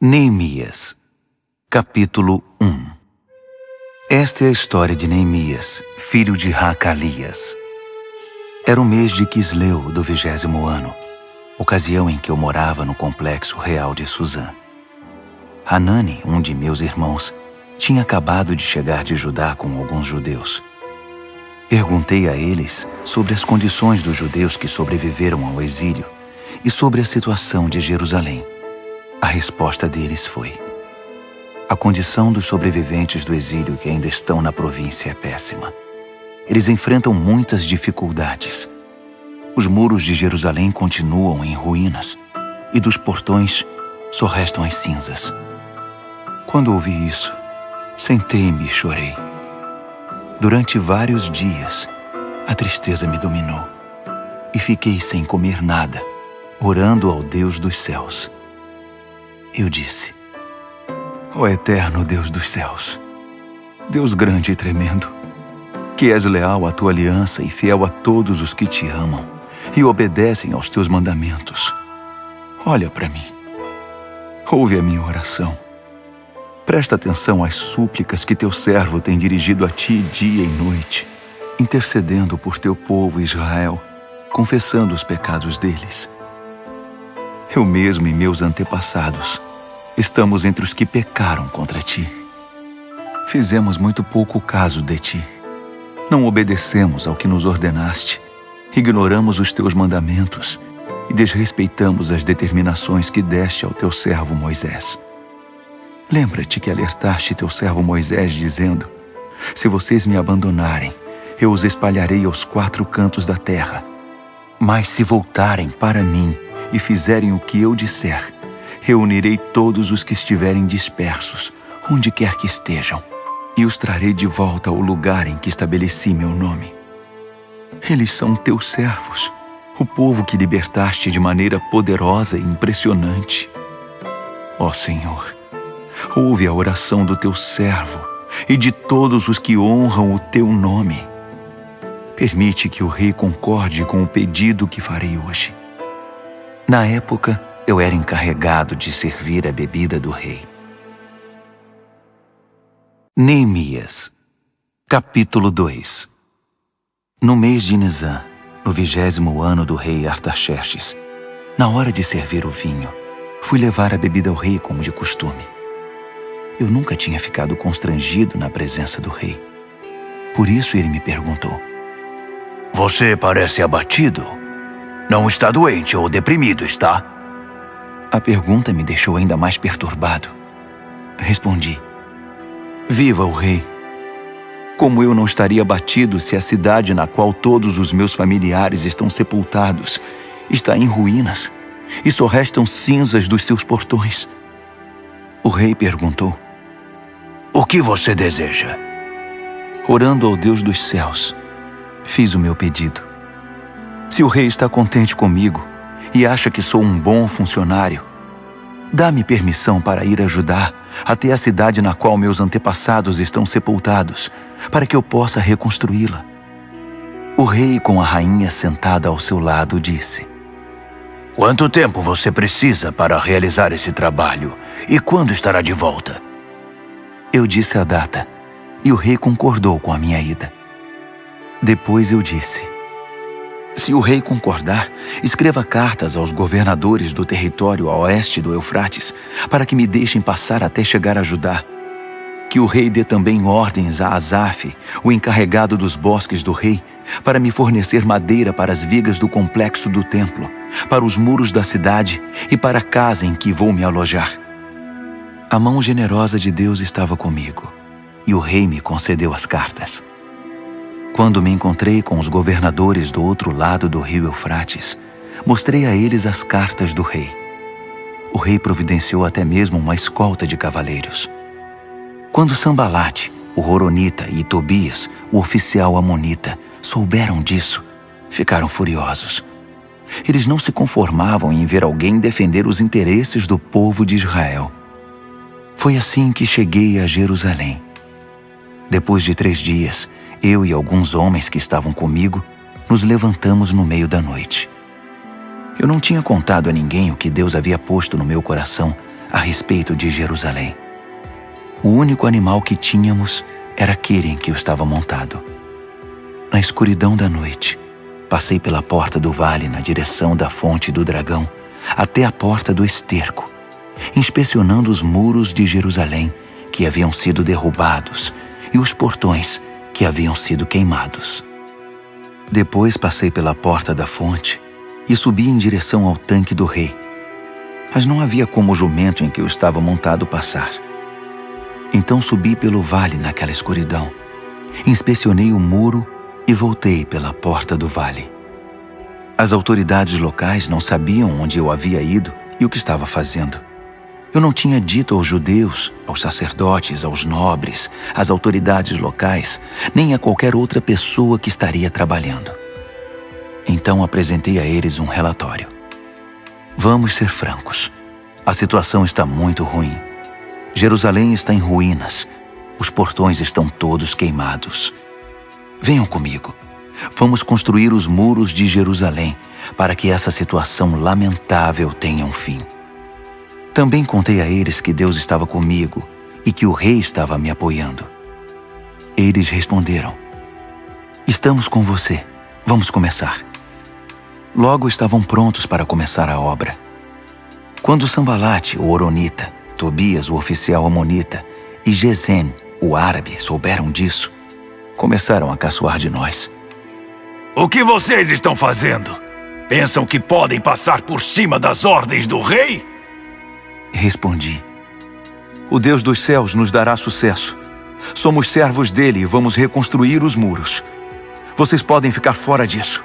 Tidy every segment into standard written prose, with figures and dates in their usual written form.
Neemias, capítulo 1. Esta é a história de Neemias, filho de Hacalias. Era o mês de Quisleu do 20º ano, ocasião em que eu morava no complexo real de Suzã. Hanani, um de meus irmãos, tinha acabado de chegar de Judá com alguns judeus. Perguntei a eles sobre as condições dos judeus que sobreviveram ao exílio e sobre a situação de Jerusalém. A resposta deles foi: a condição dos sobreviventes do exílio que ainda estão na província é péssima. Eles enfrentam muitas dificuldades. Os muros de Jerusalém continuam em ruínas e dos portões só restam as cinzas. Quando ouvi isso, sentei-me e chorei. Durante vários dias, a tristeza me dominou e fiquei sem comer nada, orando ao Deus dos céus. Eu disse: ó eterno Deus dos céus, Deus grande e tremendo, que és leal à tua aliança e fiel a todos os que te amam e obedecem aos teus mandamentos, olha para mim, ouve a minha oração. Presta atenção às súplicas que teu servo tem dirigido a ti dia e noite, intercedendo por teu povo Israel, confessando os pecados deles. Eu mesmo e meus antepassados estamos entre os que pecaram contra ti. Fizemos muito pouco caso de ti. Não obedecemos ao que nos ordenaste, ignoramos os teus mandamentos e desrespeitamos as determinações que deste ao teu servo Moisés. Lembra-te que alertaste teu servo Moisés, dizendo: se vocês me abandonarem, eu os espalharei aos 4 cantos da terra. Mas se voltarem para mim e fizerem o que eu disser, reunirei todos os que estiverem dispersos, onde quer que estejam, e os trarei de volta ao lugar em que estabeleci meu nome. Eles são teus servos, o povo que libertaste de maneira poderosa e impressionante. Ó Senhor, ouve a oração do teu servo e de todos os que honram o teu nome. Permite que o rei concorde com o pedido que farei hoje. Na época, eu era encarregado de servir a bebida do rei. Neemias, capítulo 2. No mês de Nisan, no 20º ano do rei Artaxerxes, na hora de servir o vinho, fui levar a bebida ao rei como de costume. Eu nunca tinha ficado constrangido na presença do rei. Por isso ele me perguntou: você parece abatido? Não está doente ou deprimido, está? A pergunta me deixou ainda mais perturbado. Respondi: viva o rei! Como eu não estaria abatido se a cidade na qual todos os meus familiares estão sepultados está em ruínas e só restam cinzas dos seus portões? O rei perguntou: o que você deseja? Orando ao Deus dos céus, fiz o meu pedido. Se o rei está contente comigo e acha que sou um bom funcionário, dá-me permissão para ir ajudar até a cidade na qual meus antepassados estão sepultados, para que eu possa reconstruí-la. O rei, com a rainha sentada ao seu lado, disse: quanto tempo você precisa para realizar esse trabalho e quando estará de volta? Eu disse a data e o rei concordou com a minha ida. Depois eu disse: se o rei concordar, escreva cartas aos governadores do território a oeste do Eufrates, para que me deixem passar até chegar a Judá. Que o rei dê também ordens a Asaf, o encarregado dos bosques do rei, para me fornecer madeira para as vigas do complexo do templo, para os muros da cidade e para a casa em que vou me alojar. A mão generosa de Deus estava comigo, e o rei me concedeu as cartas. Quando me encontrei com os governadores do outro lado do rio Eufrates, mostrei a eles as cartas do rei. O rei providenciou até mesmo uma escolta de cavaleiros. Quando Sambalate, o Horonita, e Tobias, o oficial amonita, souberam disso, ficaram furiosos. Eles não se conformavam em ver alguém defender os interesses do povo de Israel. Foi assim que cheguei a Jerusalém. Depois de 3 dias, eu e alguns homens que estavam comigo nos levantamos no meio da noite. Eu não tinha contado a ninguém o que Deus havia posto no meu coração a respeito de Jerusalém. O único animal que tínhamos era aquele em que eu estava montado. Na escuridão da noite, passei pela porta do vale na direção da fonte do dragão, até a porta do esterco, inspecionando os muros de Jerusalém que haviam sido derrubados e os portões que haviam sido queimados. Depois passei pela porta da fonte e subi em direção ao tanque do rei. Mas não havia como o jumento em que eu estava montado passar. Então subi pelo vale naquela escuridão, inspecionei o muro e voltei pela porta do vale. As autoridades locais não sabiam onde eu havia ido e o que estava fazendo. Eu não tinha dito aos judeus, aos sacerdotes, aos nobres, às autoridades locais, nem a qualquer outra pessoa que estaria trabalhando. Então apresentei a eles um relatório. Vamos ser francos. A situação está muito ruim. Jerusalém está em ruínas. Os portões estão todos queimados. Venham comigo. Vamos construir os muros de Jerusalém para que essa situação lamentável tenha um fim. Também contei a eles que Deus estava comigo e que o rei estava me apoiando. Eles responderam: estamos com você. Vamos começar. Logo estavam prontos para começar a obra. Quando Sambalate, o horonita, Tobias, o oficial amonita, e Gesem, o árabe, souberam disso, começaram a caçoar de nós. O que vocês estão fazendo? Pensam que podem passar por cima das ordens do rei? Respondi: o Deus dos céus nos dará sucesso. Somos servos dele e vamos reconstruir os muros. Vocês podem ficar fora disso.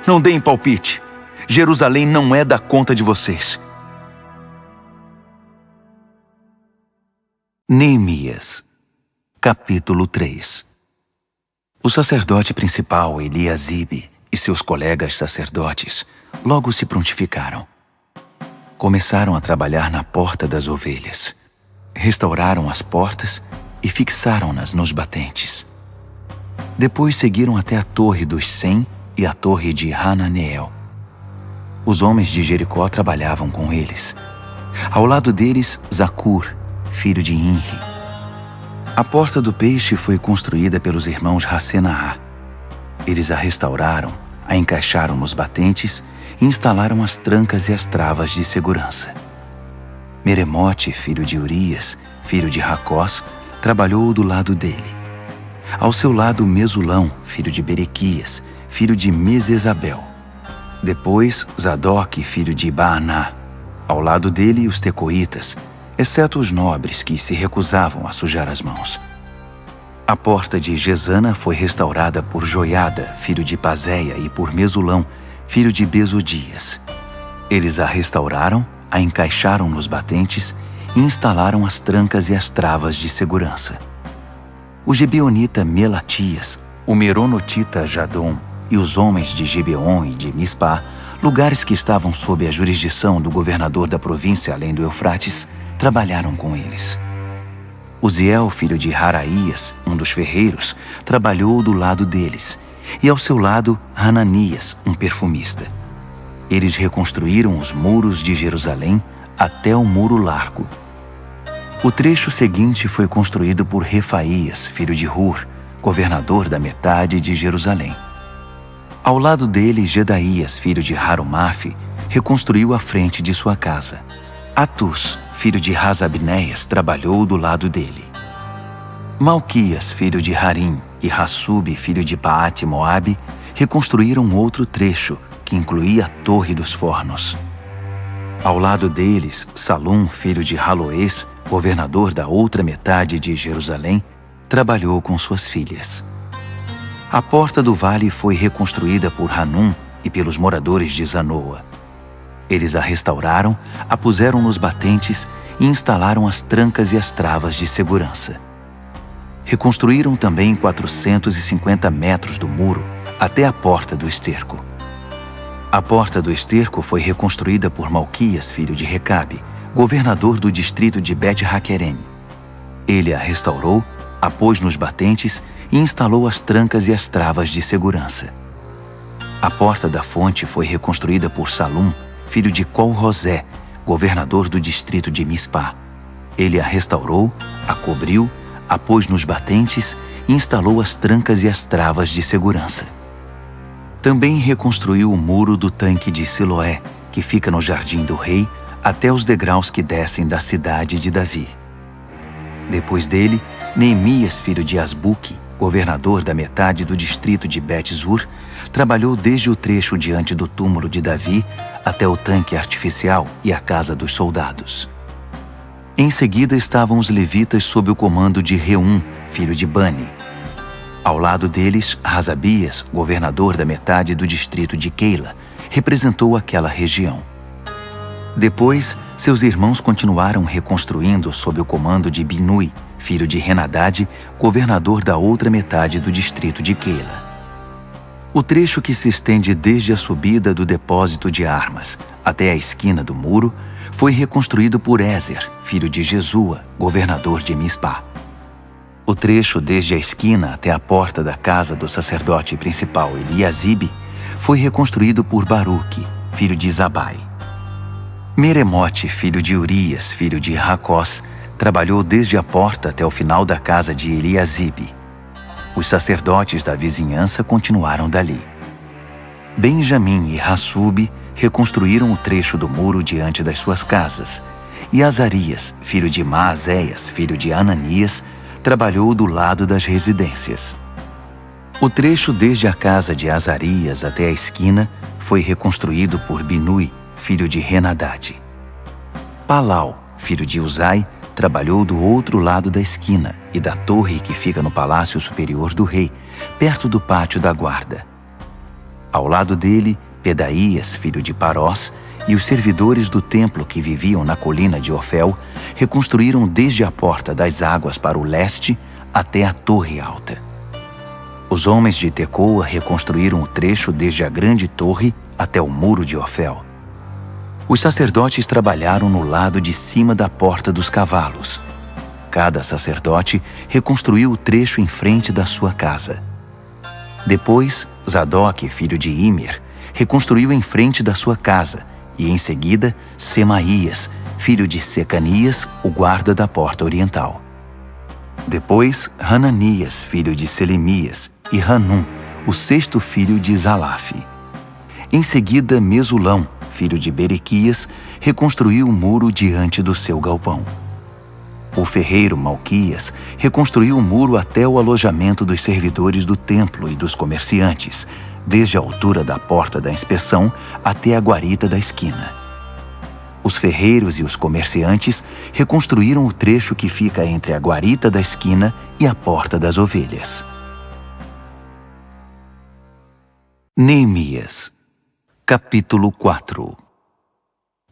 Não deem palpite. Jerusalém não é da conta de vocês. Neemias, capítulo 3. O sacerdote principal, Eliasibe, e seus colegas sacerdotes logo se prontificaram. Começaram a trabalhar na porta das ovelhas. Restauraram as portas e fixaram-nas nos batentes. Depois seguiram até a torre dos 100 e a torre de Hananeel. Os homens de Jericó trabalhavam com eles. Ao lado deles, Zacur, filho de Inri. A porta do peixe foi construída pelos irmãos Hassenaá. Eles a restauraram, a encaixaram nos batentes e instalaram as trancas e as travas de segurança. Meremote, filho de Urias, filho de Racós, trabalhou do lado dele. Ao seu lado, Mesulão, filho de Berequias, filho de Mesesabel. Depois, Zadok, filho de Baaná. Ao lado dele, os tecoitas, exceto os nobres que se recusavam a sujar as mãos. A porta de Gesana foi restaurada por Joiada, filho de Pazéia, e por Mesulão, filho de Besodias. Eles a restauraram, a encaixaram nos batentes e instalaram as trancas e as travas de segurança. O gibeonita Melatias, o meronotita Jadom e os homens de Gibeon e de Mispá, lugares que estavam sob a jurisdição do governador da província além do Eufrates, trabalharam com eles. Uziel, filho de Haraías, um dos ferreiros, trabalhou do lado deles, e ao seu lado Hananias, um perfumista. Eles reconstruíram os muros de Jerusalém até o muro largo. O trecho seguinte foi construído por Refaías, filho de Hur, governador da metade de Jerusalém. Ao lado dele, Gedaías, filho de Harumaf, reconstruiu a frente de sua casa. Atus, filho de Rasabnéias, trabalhou do lado dele. Malquias, filho de Harim, e Hassub, filho de Paate-Moabe, reconstruíram outro trecho, que incluía a Torre dos Fornos. Ao lado deles, Salum, filho de Haloés, governador da outra metade de Jerusalém, trabalhou com suas filhas. A porta do vale foi reconstruída por Hanum e pelos moradores de Zanoa. Eles a restauraram, a puseram nos batentes e instalaram as trancas e as travas de segurança. Reconstruíram também 450 metros do muro até a porta do esterco. A porta do esterco foi reconstruída por Malquias, filho de Recabe, governador do distrito de Bet-Haquerem. Ele a restaurou, a pôs nos batentes e instalou as trancas e as travas de segurança. A porta da fonte foi reconstruída por Salum, filho de Col-Rosé, governador do distrito de Mispá. Ele a restaurou, a cobriu, a pôs nos batentes e instalou as trancas e as travas de segurança. Também reconstruiu o muro do tanque de Siloé, que fica no jardim do rei, até os degraus que descem da cidade de Davi. Depois dele, Neemias, filho de Asbuque, governador da metade do distrito de Bet-Zur, trabalhou desde o trecho diante do túmulo de Davi até o tanque artificial e a casa dos soldados. Em seguida estavam os levitas sob o comando de Reum, filho de Bani. Ao lado deles, Razabias, governador da metade do distrito de Keila, representou aquela região. Depois, seus irmãos continuaram reconstruindo sob o comando de Binui, filho de Henadad, governador da outra metade do distrito de Keila. O trecho que se estende desde a subida do depósito de armas até a esquina do muro foi reconstruído por Ézer, filho de Jesua, governador de Mispá. O trecho desde a esquina até a porta da casa do sacerdote principal Eliasibe foi reconstruído por Baruque, filho de Zabai. Meremote, filho de Urias, filho de Racós, trabalhou desde a porta até o final da casa de Eliasibe. Os sacerdotes da vizinhança continuaram dali. Benjamim e Hassube reconstruíram o trecho do muro diante das suas casas, e Azarias, filho de Maazéias, filho de Ananias, trabalhou do lado das residências. O trecho desde a casa de Azarias até a esquina foi reconstruído por Binui, filho de Henadad. Palau, filho de Uzai, trabalhou do outro lado da esquina e da torre que fica no palácio superior do rei, perto do pátio da guarda. Ao lado dele, Pedaías, filho de Parós, e os servidores do templo que viviam na colina de Ofel reconstruíram desde a porta das águas para o leste até a torre alta. Os homens de Tecoa reconstruíram o trecho desde a grande torre até o muro de Ofel. Os sacerdotes trabalharam no lado de cima da porta dos cavalos. Cada sacerdote reconstruiu o trecho em frente da sua casa. Depois, Zadok, filho de Imer, reconstruiu em frente da sua casa, e em seguida, Semaías, filho de Secanias, o guarda da porta oriental. Depois, Hananias, filho de Selemias, e Hanum, o sexto filho de Zalaf. Em seguida, Mesulão, filho de Berequias, reconstruiu o muro diante do seu galpão. O ferreiro Malquias reconstruiu o muro até o alojamento dos servidores do templo e dos comerciantes, desde a altura da porta da inspeção até a guarita da esquina. Os ferreiros e os comerciantes reconstruíram o trecho que fica entre a guarita da esquina e a porta das ovelhas. Neemias, capítulo 4.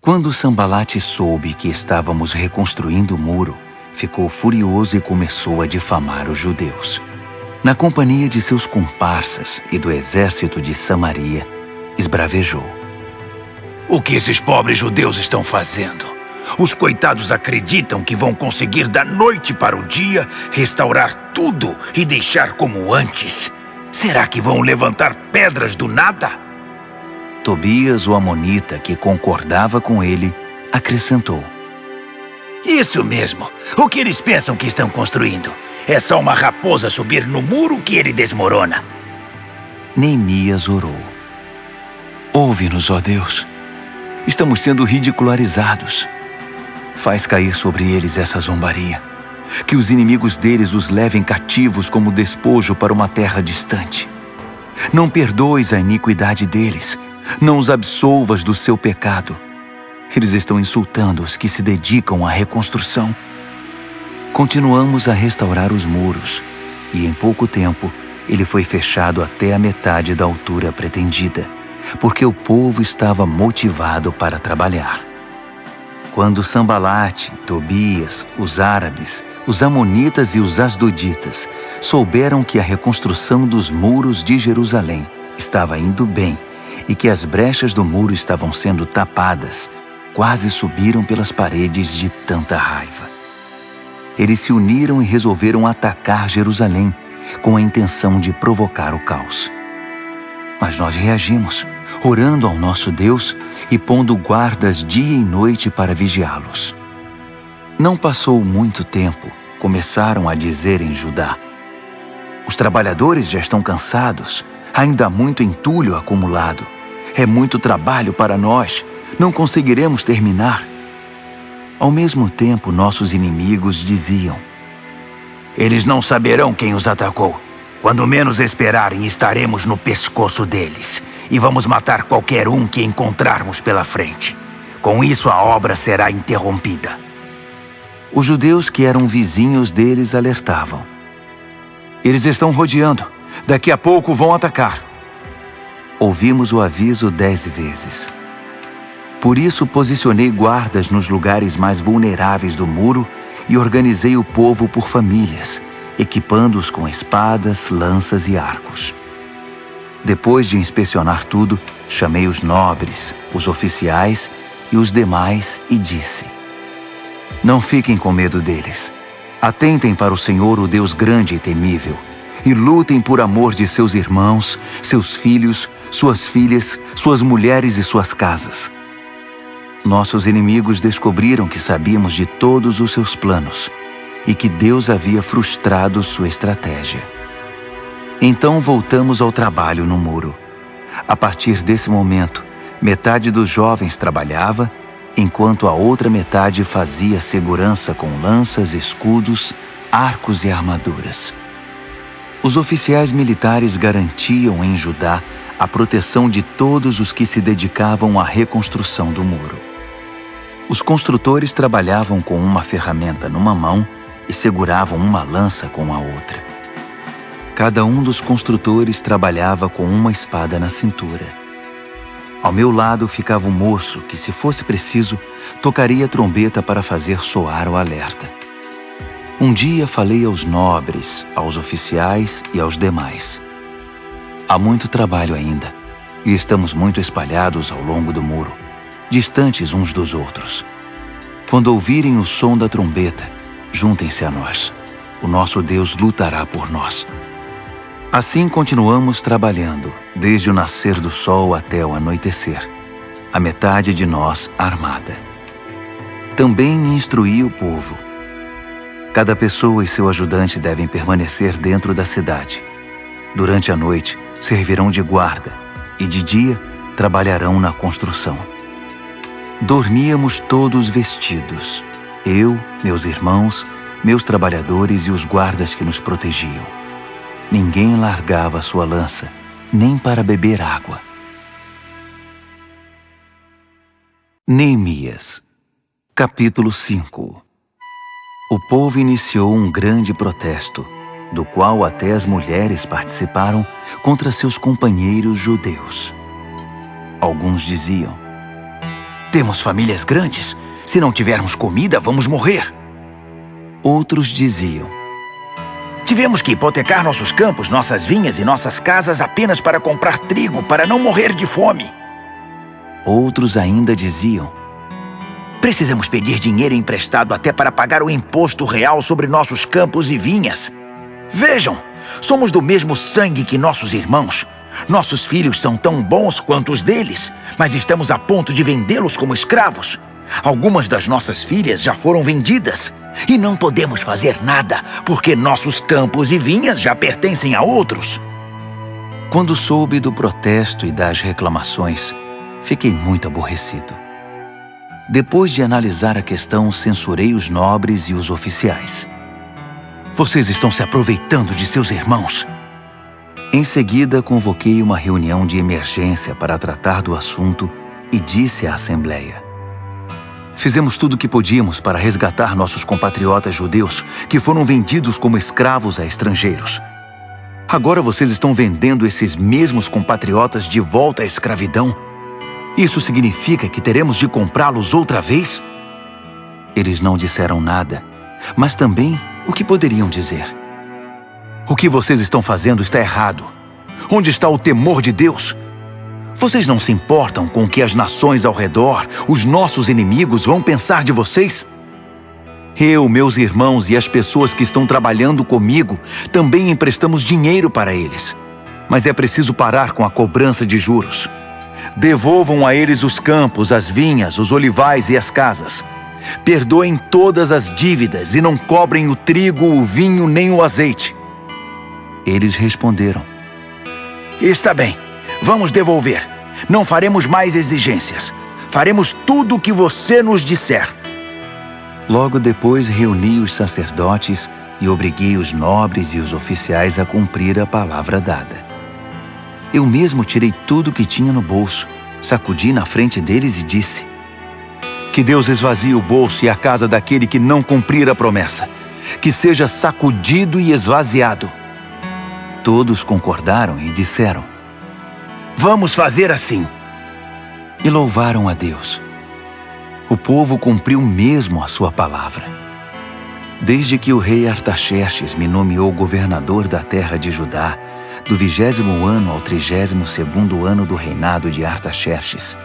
Quando Sambalate soube que estávamos reconstruindo o muro, ficou furioso e começou a difamar os judeus. Na companhia de seus comparsas e do exército de Samaria, esbravejou. O que esses pobres judeus estão fazendo? Os coitados acreditam que vão conseguir da noite para o dia restaurar tudo e deixar como antes. Será que vão levantar pedras do nada? Tobias, o amonita, que concordava com ele, acrescentou. Isso mesmo. O que eles pensam que estão construindo? É só uma raposa subir no muro que ele desmorona. Neemias orou. Ouve-nos, ó Deus. Estamos sendo ridicularizados. Faz cair sobre eles essa zombaria. Que os inimigos deles os levem cativos como despojo para uma terra distante. Não perdoes a iniquidade deles. Não os absolvas do seu pecado. Eles estão insultando os que se dedicam à reconstrução. Continuamos a restaurar os muros, e em pouco tempo ele foi fechado até a metade da altura pretendida, porque o povo estava motivado para trabalhar. Quando Sambalate, Tobias, os árabes, os amonitas e os asdoditas souberam que a reconstrução dos muros de Jerusalém estava indo bem e que as brechas do muro estavam sendo tapadas, quase subiram pelas paredes de tanta raiva. Eles se uniram e resolveram atacar Jerusalém, com a intenção de provocar o caos. Mas nós reagimos orando ao nosso Deus e pondo guardas dia e noite para vigiá-los. Não passou muito tempo, começaram a dizer em Judá: os trabalhadores já estão cansados, ainda há muito entulho acumulado. É muito trabalho para nós, não conseguiremos terminar. Ao mesmo tempo, nossos inimigos diziam: eles não saberão quem os atacou. Quando menos esperarem, estaremos no pescoço deles e vamos matar qualquer um que encontrarmos pela frente. Com isso, a obra será interrompida. Os judeus que eram vizinhos deles alertavam: eles estão rodeando. Daqui a pouco vão atacar. Ouvimos o aviso 10 vezes. Por isso posicionei guardas nos lugares mais vulneráveis do muro e organizei o povo por famílias, equipando-os com espadas, lanças e arcos. Depois de inspecionar tudo, chamei os nobres, os oficiais e os demais e disse: não fiquem com medo deles. Atentem para o Senhor, o Deus grande e temível, e lutem por amor de seus irmãos, seus filhos, suas filhas, suas mulheres e suas casas. Nossos inimigos descobriram que sabíamos de todos os seus planos e que Deus havia frustrado sua estratégia. Então voltamos ao trabalho no muro. A partir desse momento, metade dos jovens trabalhava, enquanto a outra metade fazia segurança com lanças, escudos, arcos e armaduras. Os oficiais militares garantiam em Judá a proteção de todos os que se dedicavam à reconstrução do muro. Os construtores trabalhavam com uma ferramenta numa mão e seguravam uma lança com a outra. Cada um dos construtores trabalhava com uma espada na cintura. Ao meu lado ficava um moço que, se fosse preciso, tocaria a trombeta para fazer soar o alerta. Um dia falei aos nobres, aos oficiais e aos demais: há muito trabalho ainda, e estamos muito espalhados ao longo do muro, distantes uns dos outros. Quando ouvirem o som da trombeta, juntem-se a nós. O nosso Deus lutará por nós. Assim continuamos trabalhando, desde o nascer do sol até o anoitecer, a metade de nós armada. Também instruí o povo: cada pessoa e seu ajudante devem permanecer dentro da cidade. Durante a noite, servirão de guarda, e de dia trabalharão na construção. Dormíamos todos vestidos, eu, meus irmãos, meus trabalhadores e os guardas que nos protegiam. Ninguém largava sua lança, nem para beber água. Neemias, capítulo 5. O povo iniciou um grande protesto, do qual até as mulheres participaram, contra seus companheiros judeus. Alguns diziam: temos famílias grandes. Se não tivermos comida, vamos morrer. Outros diziam: tivemos que hipotecar nossos campos, nossas vinhas e nossas casas apenas para comprar trigo, para não morrer de fome. Outros ainda diziam: precisamos pedir dinheiro emprestado até para pagar o imposto real sobre nossos campos e vinhas. Vejam, somos do mesmo sangue que nossos irmãos. Nossos filhos são tão bons quanto os deles, mas estamos a ponto de vendê-los como escravos. Algumas das nossas filhas já foram vendidas e não podemos fazer nada, porque nossos campos e vinhas já pertencem a outros. Quando soube do protesto e das reclamações, fiquei muito aborrecido. Depois de analisar a questão, censurei os nobres e os oficiais. Vocês estão se aproveitando de seus irmãos. Em seguida, convoquei uma reunião de emergência para tratar do assunto e disse à Assembleia: fizemos tudo o que podíamos para resgatar nossos compatriotas judeus que foram vendidos como escravos a estrangeiros. Agora vocês estão vendendo esses mesmos compatriotas de volta à escravidão. Isso significa que teremos de comprá-los outra vez? Eles não disseram nada, mas também o que poderiam dizer? O que vocês estão fazendo está errado. Onde está o temor de Deus? Vocês não se importam com o que as nações ao redor, os nossos inimigos, vão pensar de vocês? Eu, meus irmãos e as pessoas que estão trabalhando comigo também emprestamos dinheiro para eles. Mas é preciso parar com a cobrança de juros. Devolvam a eles os campos, as vinhas, os olivais e as casas. Perdoem todas as dívidas e não cobrem o trigo, o vinho nem o azeite. Eles responderam: Está bem, vamos devolver. Não faremos mais exigências. Faremos tudo o que você nos disser. Logo depois reuni os sacerdotes e obriguei os nobres e os oficiais a cumprir a palavra dada. Eu mesmo tirei tudo que tinha no bolso, sacudi na frente deles e disse: Que Deus esvazie o bolso e a casa daquele que não cumprir a promessa. Que seja sacudido e esvaziado. Todos concordaram e disseram: Vamos fazer assim. E louvaram a Deus. O povo cumpriu mesmo a sua palavra. Desde que o rei Artaxerxes me nomeou governador da terra de Judá, do 20º ano ao 32º ano do reinado de Artaxerxes,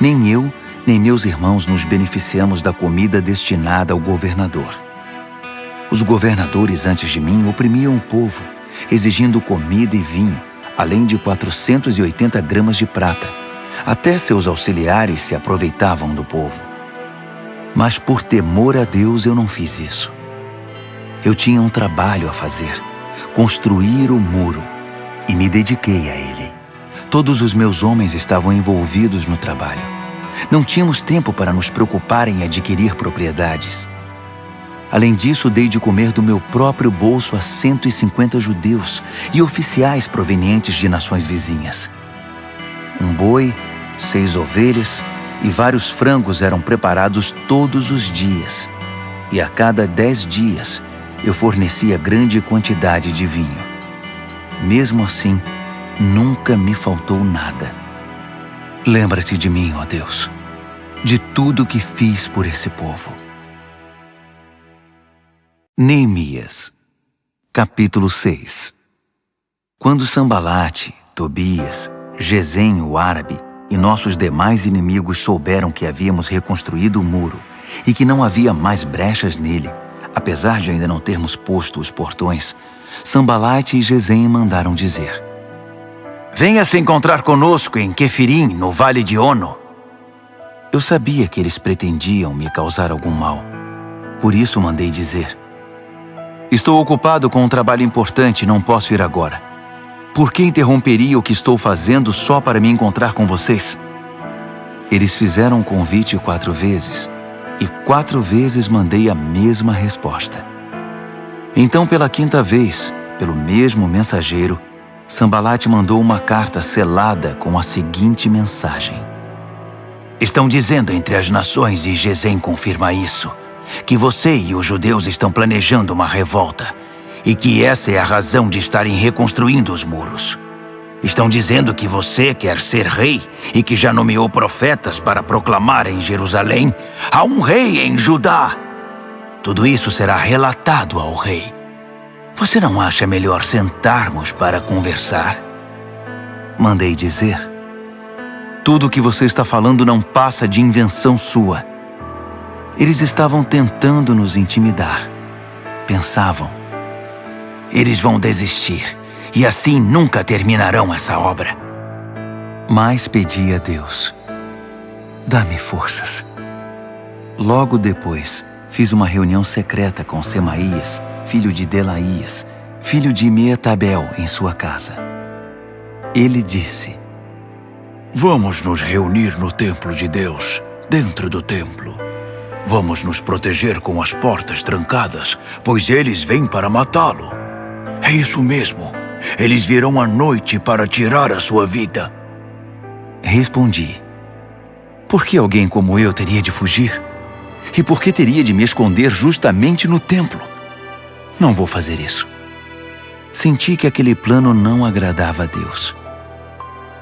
nem eu, nem meus irmãos nos beneficiamos da comida destinada ao governador. Os governadores antes de mim oprimiam o povo, exigindo comida e vinho, além de 480 gramas de prata. Até seus auxiliares se aproveitavam do povo. Mas por temor a Deus eu não fiz isso. Eu tinha um trabalho a fazer, construir o muro, e me dediquei a ele. Todos os meus homens estavam envolvidos no trabalho. Não tínhamos tempo para nos preocupar em adquirir propriedades. Além disso, dei de comer do meu próprio bolso a 150 judeus e oficiais provenientes de nações vizinhas. Um boi, 6 ovelhas e vários frangos eram preparados todos os dias. E a cada 10 dias, eu fornecia grande quantidade de vinho. Mesmo assim, nunca me faltou nada. Lembra-te de mim, ó Deus, de tudo que fiz por esse povo. Neemias, capítulo 6. Quando Sambalate, Tobias, Gesem, o árabe, e nossos demais inimigos souberam que havíamos reconstruído o muro e que não havia mais brechas nele, apesar de ainda não termos posto os portões, Sambalate e Gesem mandaram dizer: Venha se encontrar conosco em Quefirim, no vale de Ono. Eu sabia que eles pretendiam me causar algum mal. Por isso mandei dizer: Estou ocupado com um trabalho importante e não posso ir agora. Por que interromperia o que estou fazendo só para me encontrar com vocês? Eles fizeram o convite 4 vezes, e 4 vezes mandei a mesma resposta. Então, pela 5ª vez, pelo mesmo mensageiro, Sambalate mandou uma carta selada com a seguinte mensagem: Estão dizendo entre as nações, e Gesem confirma isso, que você e os judeus estão planejando uma revolta, e que essa é a razão de estarem reconstruindo os muros. Estão dizendo que você quer ser rei e que já nomeou profetas para proclamar em Jerusalém: há um rei em Judá. Tudo isso será relatado ao rei. Você não acha melhor sentarmos para conversar? Mandei dizer: Tudo o que você está falando não passa de invenção sua. Eles estavam tentando nos intimidar. Pensavam: eles vão desistir, e assim nunca terminarão essa obra. Mas pedi a Deus: dá-me forças. Logo depois, fiz uma reunião secreta com Semaías, filho de Delaías, filho de Meetabel, em sua casa. Ele disse: Vamos nos reunir no templo de Deus, dentro do templo. Vamos nos proteger com as portas trancadas, pois eles vêm para matá-lo. É isso mesmo. Eles virão à noite para tirar a sua vida. Respondi: Por que alguém como eu teria de fugir? E por que teria de me esconder justamente no templo? Não vou fazer isso. Senti que aquele plano não agradava a Deus.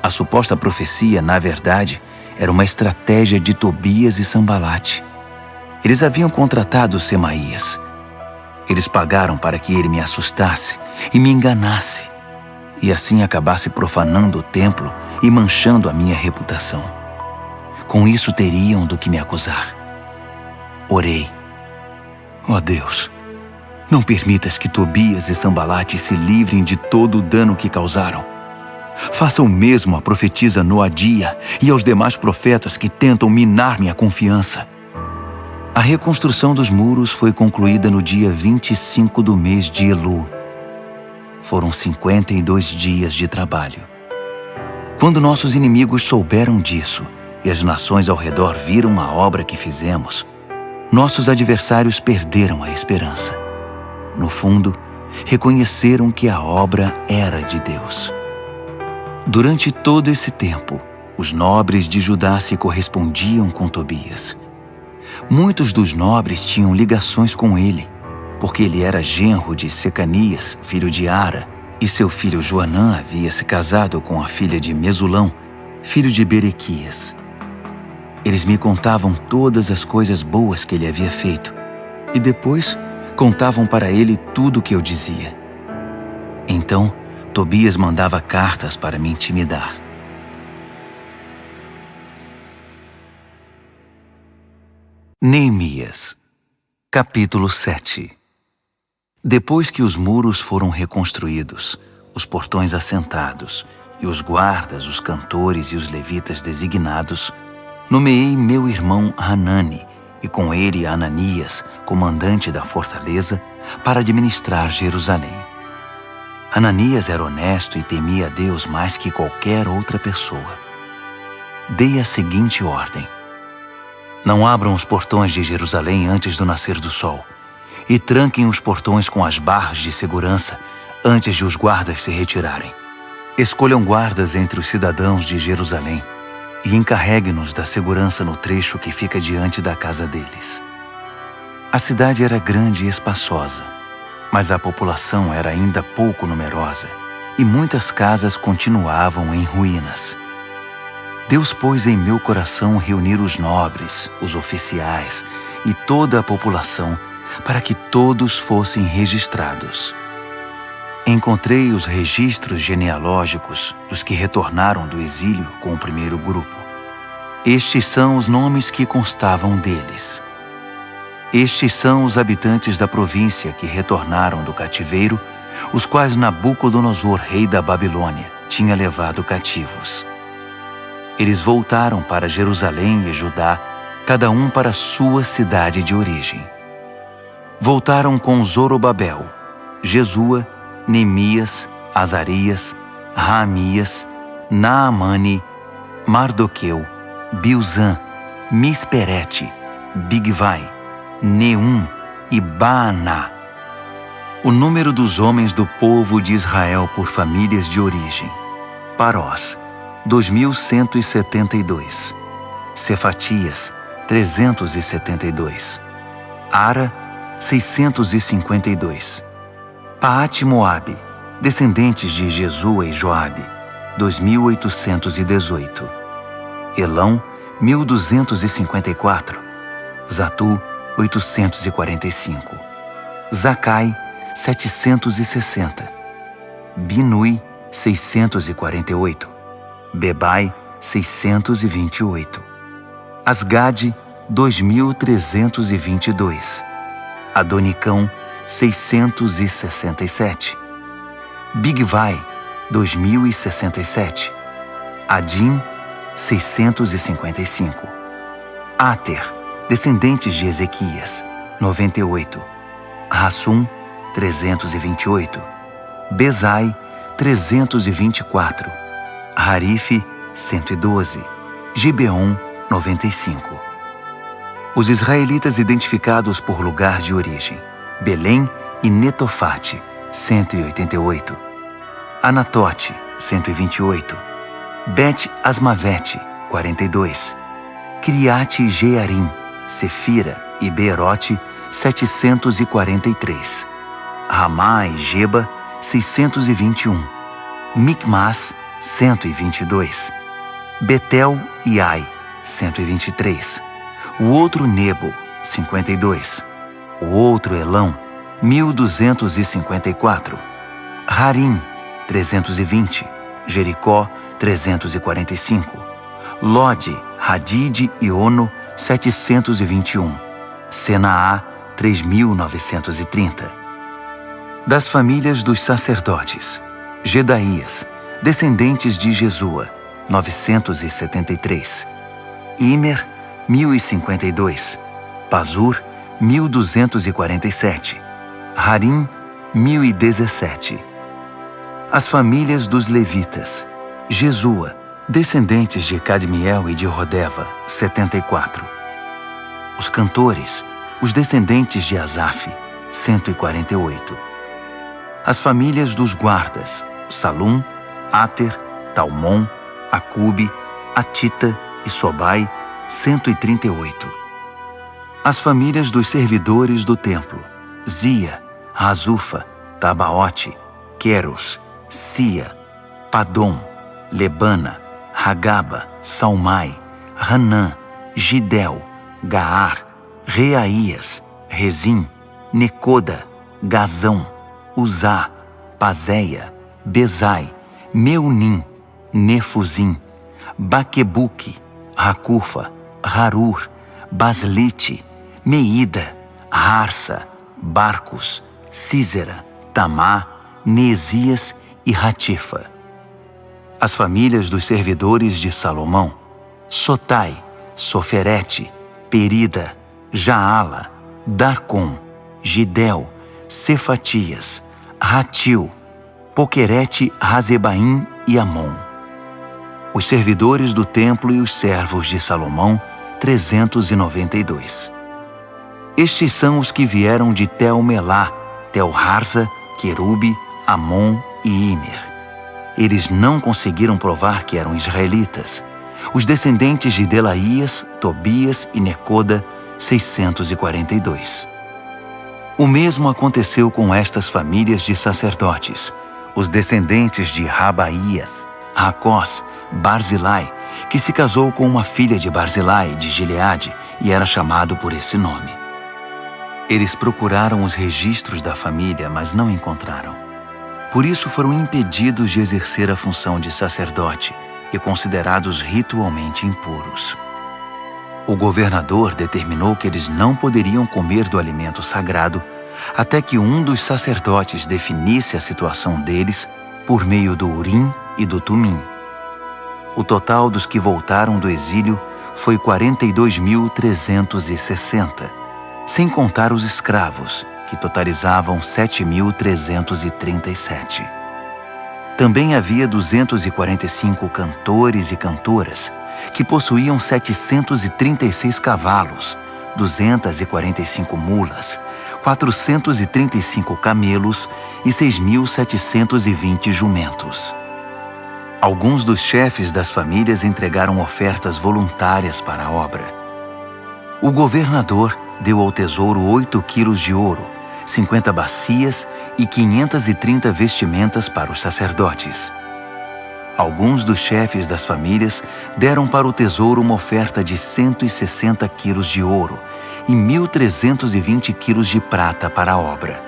A suposta profecia, na verdade, era uma estratégia de Tobias e Sambalate. Eles haviam contratado Semaías. Eles pagaram para que ele me assustasse e me enganasse, e assim acabasse profanando o templo e manchando a minha reputação. Com isso teriam do que me acusar. Orei: Ó Deus, não permitas que Tobias e Sambalate se livrem de todo o dano que causaram. Faça o mesmo à profetisa Noadia e aos demais profetas que tentam minar minha confiança. A reconstrução dos muros foi concluída no dia 25 do mês de Elu. Foram 52 dias de trabalho. Quando nossos inimigos souberam disso e as nações ao redor viram a obra que fizemos, nossos adversários perderam a esperança. No fundo, reconheceram que a obra era de Deus. Durante todo esse tempo, os nobres de Judá se correspondiam com Tobias. Muitos dos nobres tinham ligações com ele, porque ele era genro de Secanias, filho de Ara, e seu filho Joanã havia se casado com a filha de Mesulão, filho de Berequias. Eles me contavam todas as coisas boas que ele havia feito, e depois contavam para ele tudo o que eu dizia. Então, Tobias mandava cartas para me intimidar. Neemias, capítulo 7. Depois que os muros foram reconstruídos, os portões assentados e os guardas, os cantores e os levitas designados, nomeei meu irmão Hanani e com ele Ananias, comandante da fortaleza, para administrar Jerusalém. Ananias era honesto e temia a Deus mais que qualquer outra pessoa. Dei a seguinte ordem: não abram os portões de Jerusalém antes do nascer do sol, e tranquem os portões com as barras de segurança antes de os guardas se retirarem. Escolham guardas entre os cidadãos de Jerusalém e encarregue-nos da segurança no trecho que fica diante da casa deles. A cidade era grande e espaçosa, mas a população era ainda pouco numerosa e muitas casas continuavam em ruínas. Deus pôs em meu coração reunir os nobres, os oficiais e toda a população para que todos fossem registrados. Encontrei os registros genealógicos dos que retornaram do exílio com o primeiro grupo. Estes são os nomes que constavam deles. Estes são os habitantes da província que retornaram do cativeiro, os quais Nabucodonosor, rei da Babilônia, tinha levado cativos. Eles voltaram para Jerusalém e Judá, cada um para sua cidade de origem. Voltaram com Zorobabel, Jesua, Neemias, Azarias, Raamias, Naamane, Mardoqueu, Bilzã, Misperete, Bigvai, Neum e Baaná. O número dos homens do povo de Israel por famílias de origem: Parós, 2.172. Cefatias, 372. Ara, 652. Paate-Moabe, descendentes de Jesua e Joabe, 2.818. Elão, 1.254. Zatu, 845. Zacai, 760. Binui, 648. Bebai, 628. Asgade, 2.322. Adonicão, 667. Bigvai, 2.067. Adim, 655. Ater, descendentes de Ezequias, 98. Rassum, 328. Bezai, 324. Harife, 112. Gibeon, 95. Os israelitas identificados por lugar de origem: Belém e Netofate, 188. Anatote, 128. Bet-Asmavete, 42. Criate-Jearim, Sefira e Beerote, 743. Ramá e Geba, 621. Micmas, 122. Betel e Ai, 123. O outro Nebo, 52. O outro Elão, 1.254. Harim, 320. Jericó, 345. Lode, Hadide e Ono, 721. Senaá, 3.930. Das famílias dos sacerdotes: Gedaías, descendentes de Jesua, 973. Imer, 1052. Pazur, 1247. Harim, 1017. As famílias dos levitas: Jesua, descendentes de Cadmiel e de Rodeva, 74. Os cantores, os descendentes de Asaf, 148. As famílias dos guardas: Salum, Ater, Talmon, Acube, Atita e Sobai, 138. As famílias dos servidores do templo: Zia, Razufa, Tabaote, Queros, Sia, Padom, Lebana, Hagaba, Salmai, Hanã, Gidel, Gaar, Reaías, Rezim, Necoda, Gazão, Uzá, Pazéia, Bezai, Meunim, Nefuzim, Baquebuque, Racufa, Harur, Baslite, Meida, Harsa, Barcos, Císera, Tamá, Neesias e Ratifa. As famílias dos servidores de Salomão: Sotai, Soferete, Perida, Jaala, Darcom, Gidel, Cefatias, Ratil, Poquerete, Razebaim e Amon. Os servidores do templo e os servos de Salomão, 392. Estes são os que vieram de Tel-Melá, Tel-Harza, Querube, Amon e Imer. Eles não conseguiram provar que eram israelitas. Os descendentes de Delaías, Tobias e Necoda, 642. O mesmo aconteceu com estas famílias de sacerdotes: os descendentes de Rabaías, Racós, Barzilai, que se casou com uma filha de Barzilai de Gileade e era chamado por esse nome. Eles procuraram os registros da família, mas não encontraram. Por isso foram impedidos de exercer a função de sacerdote e considerados ritualmente impuros. O governador determinou que eles não poderiam comer do alimento sagrado até que um dos sacerdotes definisse a situação deles por meio do Urim e do Tumim. O total dos que voltaram do exílio foi 42.360, sem contar os escravos, que totalizavam 7.337. Também havia 245 cantores e cantoras, que possuíam 736 cavalos, 245 mulas, 435 camelos e 6.720 jumentos. Alguns dos chefes das famílias entregaram ofertas voluntárias para a obra. O governador deu ao tesouro 8 quilos de ouro, 50 bacias e 530 vestimentas para os sacerdotes. Alguns dos chefes das famílias deram para o tesouro uma oferta de 160 quilos de ouro e 1.320 quilos de prata para a obra.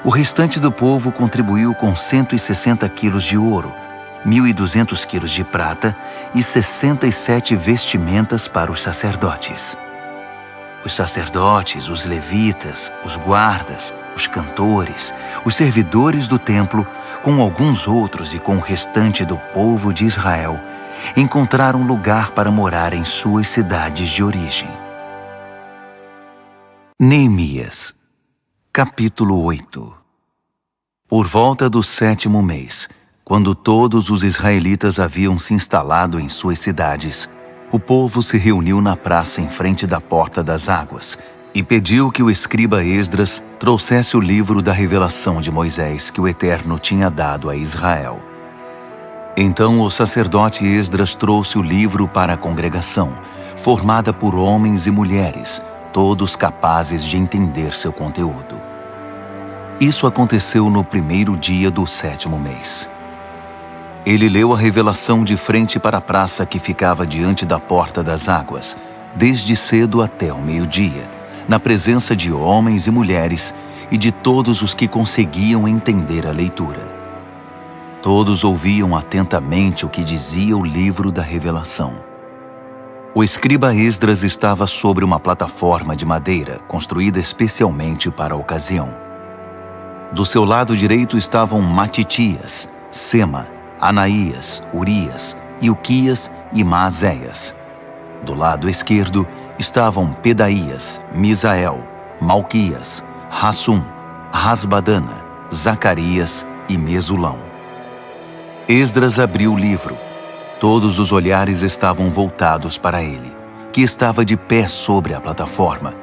O restante do povo contribuiu com 160 quilos de ouro, 1.200 quilos de prata e 67 vestimentas para os sacerdotes. Os sacerdotes, os levitas, os guardas, os cantores, os servidores do templo, com alguns outros e com o restante do povo de Israel, encontraram lugar para morar em suas cidades de origem. Neemias, capítulo 8. Por volta do 7º mês, quando todos os israelitas haviam se instalado em suas cidades, o povo se reuniu na praça em frente da Porta das Águas e pediu que o escriba Esdras trouxesse o livro da revelação de Moisés que o Eterno tinha dado a Israel. Então o sacerdote Esdras trouxe o livro para a congregação, formada por homens e mulheres, todos capazes de entender seu conteúdo. Isso aconteceu no 1º dia do 7º mês. Ele leu a revelação de frente para a praça que ficava diante da Porta das Águas, desde cedo até o meio-dia, na presença de homens e mulheres e de todos os que conseguiam entender a leitura. Todos ouviam atentamente o que dizia o livro da revelação. O escriba Esdras estava sobre uma plataforma de madeira, construída especialmente para a ocasião. Do seu lado direito estavam Matitias, Sema, Anaías, Urias, Ilquias e Maazéias. Do lado esquerdo estavam Pedaías, Misael, Malquias, Hassum, Rasbadana, Zacarias e Mesulão. Esdras abriu o livro. Todos os olhares estavam voltados para ele, que estava de pé sobre a plataforma,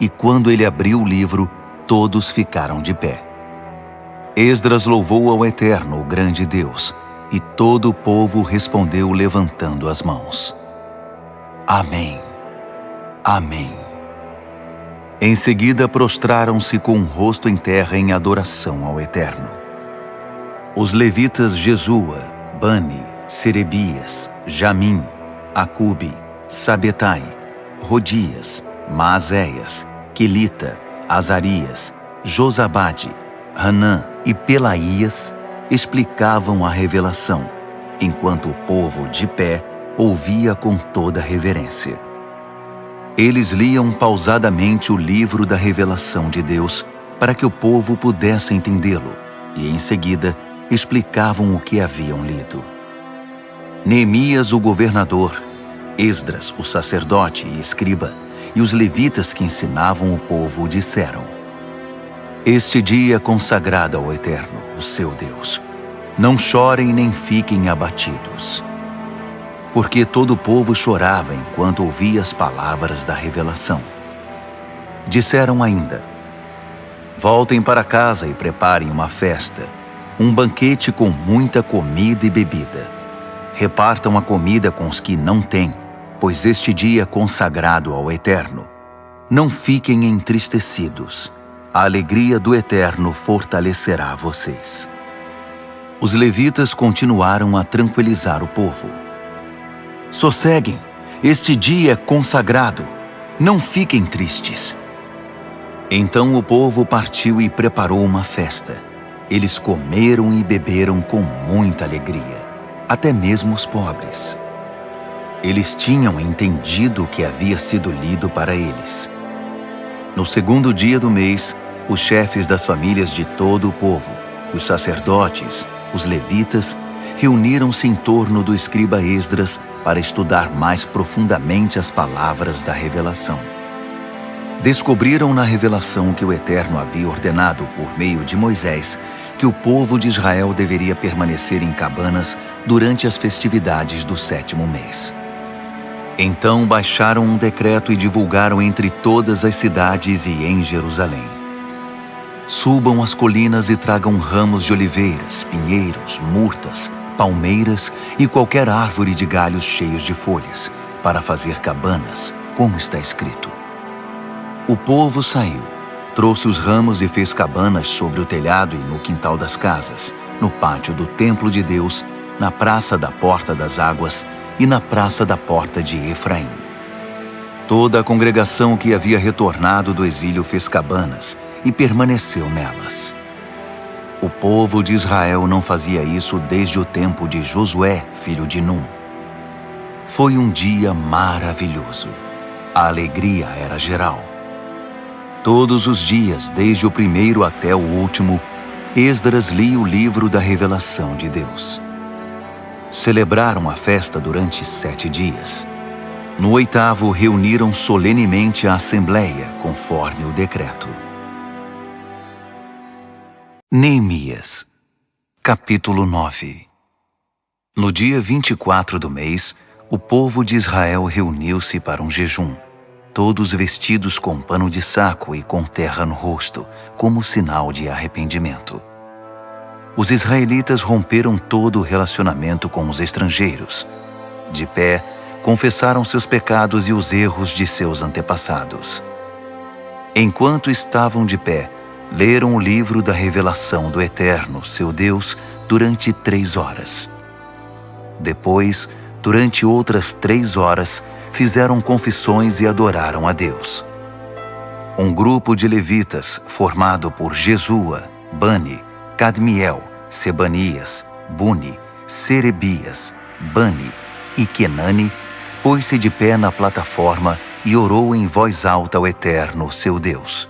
e quando ele abriu o livro, todos ficaram de pé. Esdras louvou ao Eterno, o grande Deus, e todo o povo respondeu levantando as mãos. Amém. Amém. Em seguida prostraram-se com o rosto em terra em adoração ao Eterno. Os levitas Jesua, Bani, Serebias, Jamim, Acube, Sabetai, Rodias, Maazéias, Quelita, Azarias, Josabade, Hanã e Pelaías explicavam a revelação, enquanto o povo de pé ouvia com toda reverência. Eles liam pausadamente o livro da revelação de Deus para que o povo pudesse entendê-lo, e em seguida explicavam o que haviam lido. Neemias, o governador, Esdras, o sacerdote e escriba, e os levitas que ensinavam o povo disseram: Este dia é consagrado ao Eterno, o seu Deus. Não chorem nem fiquem abatidos. Porque todo o povo chorava enquanto ouvia as palavras da revelação. Disseram ainda: Voltem para casa e preparem uma festa, um banquete com muita comida e bebida. Repartam a comida com os que não têm, pois este dia é consagrado ao Eterno. Não fiquem entristecidos. A alegria do Eterno fortalecerá vocês. Os levitas continuaram a tranquilizar o povo. Sosseguem, este dia é consagrado. Não fiquem tristes. Então o povo partiu e preparou uma festa. Eles comeram e beberam com muita alegria, até mesmo os pobres. Eles tinham entendido o que havia sido lido para eles. No segundo dia do mês, os chefes das famílias de todo o povo, os sacerdotes, os levitas, reuniram-se em torno do escriba Esdras para estudar mais profundamente as palavras da revelação. Descobriram na revelação que o Eterno havia ordenado por meio de Moisés que o povo de Israel deveria permanecer em cabanas durante as festividades do 7º mês. Então baixaram um decreto e divulgaram entre todas as cidades e em Jerusalém. Subam as colinas e tragam ramos de oliveiras, pinheiros, murtas, palmeiras e qualquer árvore de galhos cheios de folhas, para fazer cabanas, como está escrito. O povo saiu, trouxe os ramos e fez cabanas sobre o telhado e no quintal das casas, no pátio do templo de Deus, na praça da Porta das Águas e na praça da Porta de Efraim. Toda a congregação que havia retornado do exílio fez cabanas e permaneceu nelas. O povo de Israel não fazia isso desde o tempo de Josué, filho de Num. Foi um dia maravilhoso. A alegria era geral. Todos os dias, desde o primeiro até o último, Esdras lia o livro da revelação de Deus. Celebraram a festa durante 7 dias. No 8º, reuniram solenemente a assembleia, conforme o decreto. Neemias, capítulo 9. No dia 24 do mês, o povo de Israel reuniu-se para um jejum, todos vestidos com pano de saco e com terra no rosto, como sinal de arrependimento. Os israelitas romperam todo o relacionamento com os estrangeiros. De pé, confessaram seus pecados e os erros de seus antepassados. Enquanto estavam de pé, leram o livro da revelação do Eterno, seu Deus, durante 3 horas. Depois, durante outras 3 horas, fizeram confissões e adoraram a Deus. Um grupo de levitas, formado por Jesua, Bani, Cadmiel, Sebanias, Buni, Serebias, Bani e Kenani, pôs-se de pé na plataforma e orou em voz alta ao Eterno, seu Deus.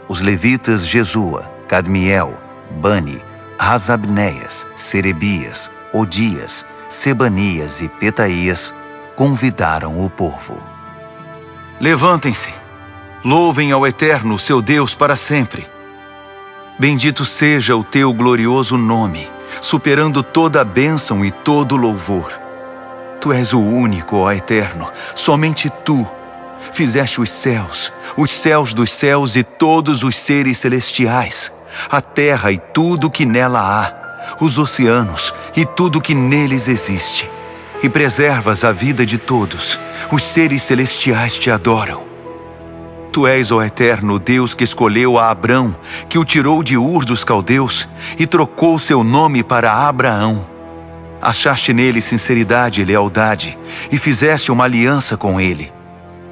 Os levitas Jesua, Cadmiel, Bani, Rasabneias, Serebias, Odias, Sebanias e Petaías convidaram o povo. Levantem-se, louvem ao Eterno, seu Deus, para sempre. Bendito seja o teu glorioso nome, superando toda a bênção e todo louvor. Tu és o único, ó Eterno, somente tu. Fizeste os céus dos céus e todos os seres celestiais, a terra e tudo que nela há, os oceanos e tudo que neles existe. E preservas a vida de todos, os seres celestiais te adoram. Tu és, ó Eterno, Deus que escolheu a Abrão, que o tirou de Ur dos Caldeus e trocou seu nome para Abraão. Achaste nele sinceridade e lealdade e fizeste uma aliança com ele.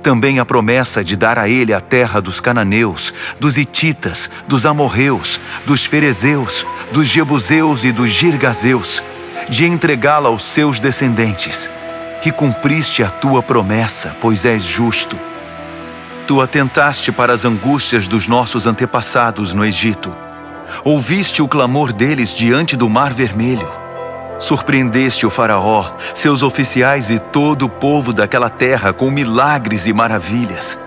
Também a promessa de dar a ele a terra dos cananeus, dos hititas, dos amorreus, dos ferezeus, dos jebuseus e dos girgazeus, de entregá-la aos seus descendentes. E cumpriste a tua promessa, pois és justo. Tu atentaste para as angústias dos nossos antepassados no Egito. Ouviste o clamor deles diante do Mar Vermelho. Surpreendeste o faraó, seus oficiais e todo o povo daquela terra com milagres e maravilhas.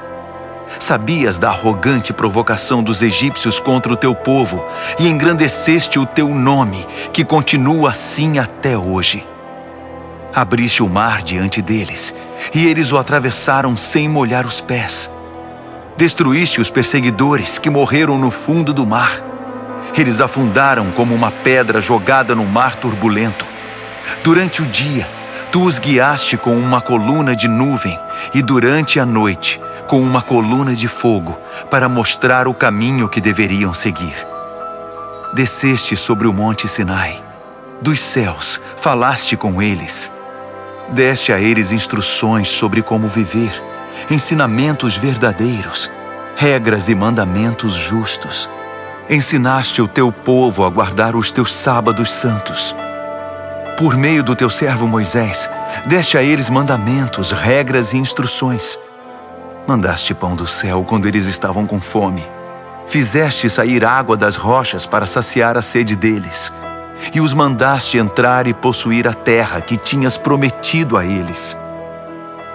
Sabias da arrogante provocação dos egípcios contra o teu povo e engrandeceste o teu nome, que continua assim até hoje. Abriste o mar diante deles, e eles o atravessaram sem molhar os pés. Destruíste os perseguidores que morreram no fundo do mar. Eles afundaram como uma pedra jogada no mar turbulento. Durante o dia, tu os guiaste com uma coluna de nuvem e durante a noite, com uma coluna de fogo, para mostrar o caminho que deveriam seguir. Desceste sobre o monte Sinai. Dos céus, falaste com eles. Deste a eles instruções sobre como viver, ensinamentos verdadeiros, regras e mandamentos justos. Ensinaste o teu povo a guardar os teus sábados santos. Por meio do teu servo Moisés, deste a eles mandamentos, regras e instruções. Mandaste pão do céu quando eles estavam com fome. Fizeste sair água das rochas para saciar a sede deles. E os mandaste entrar e possuir a terra que tinhas prometido a eles.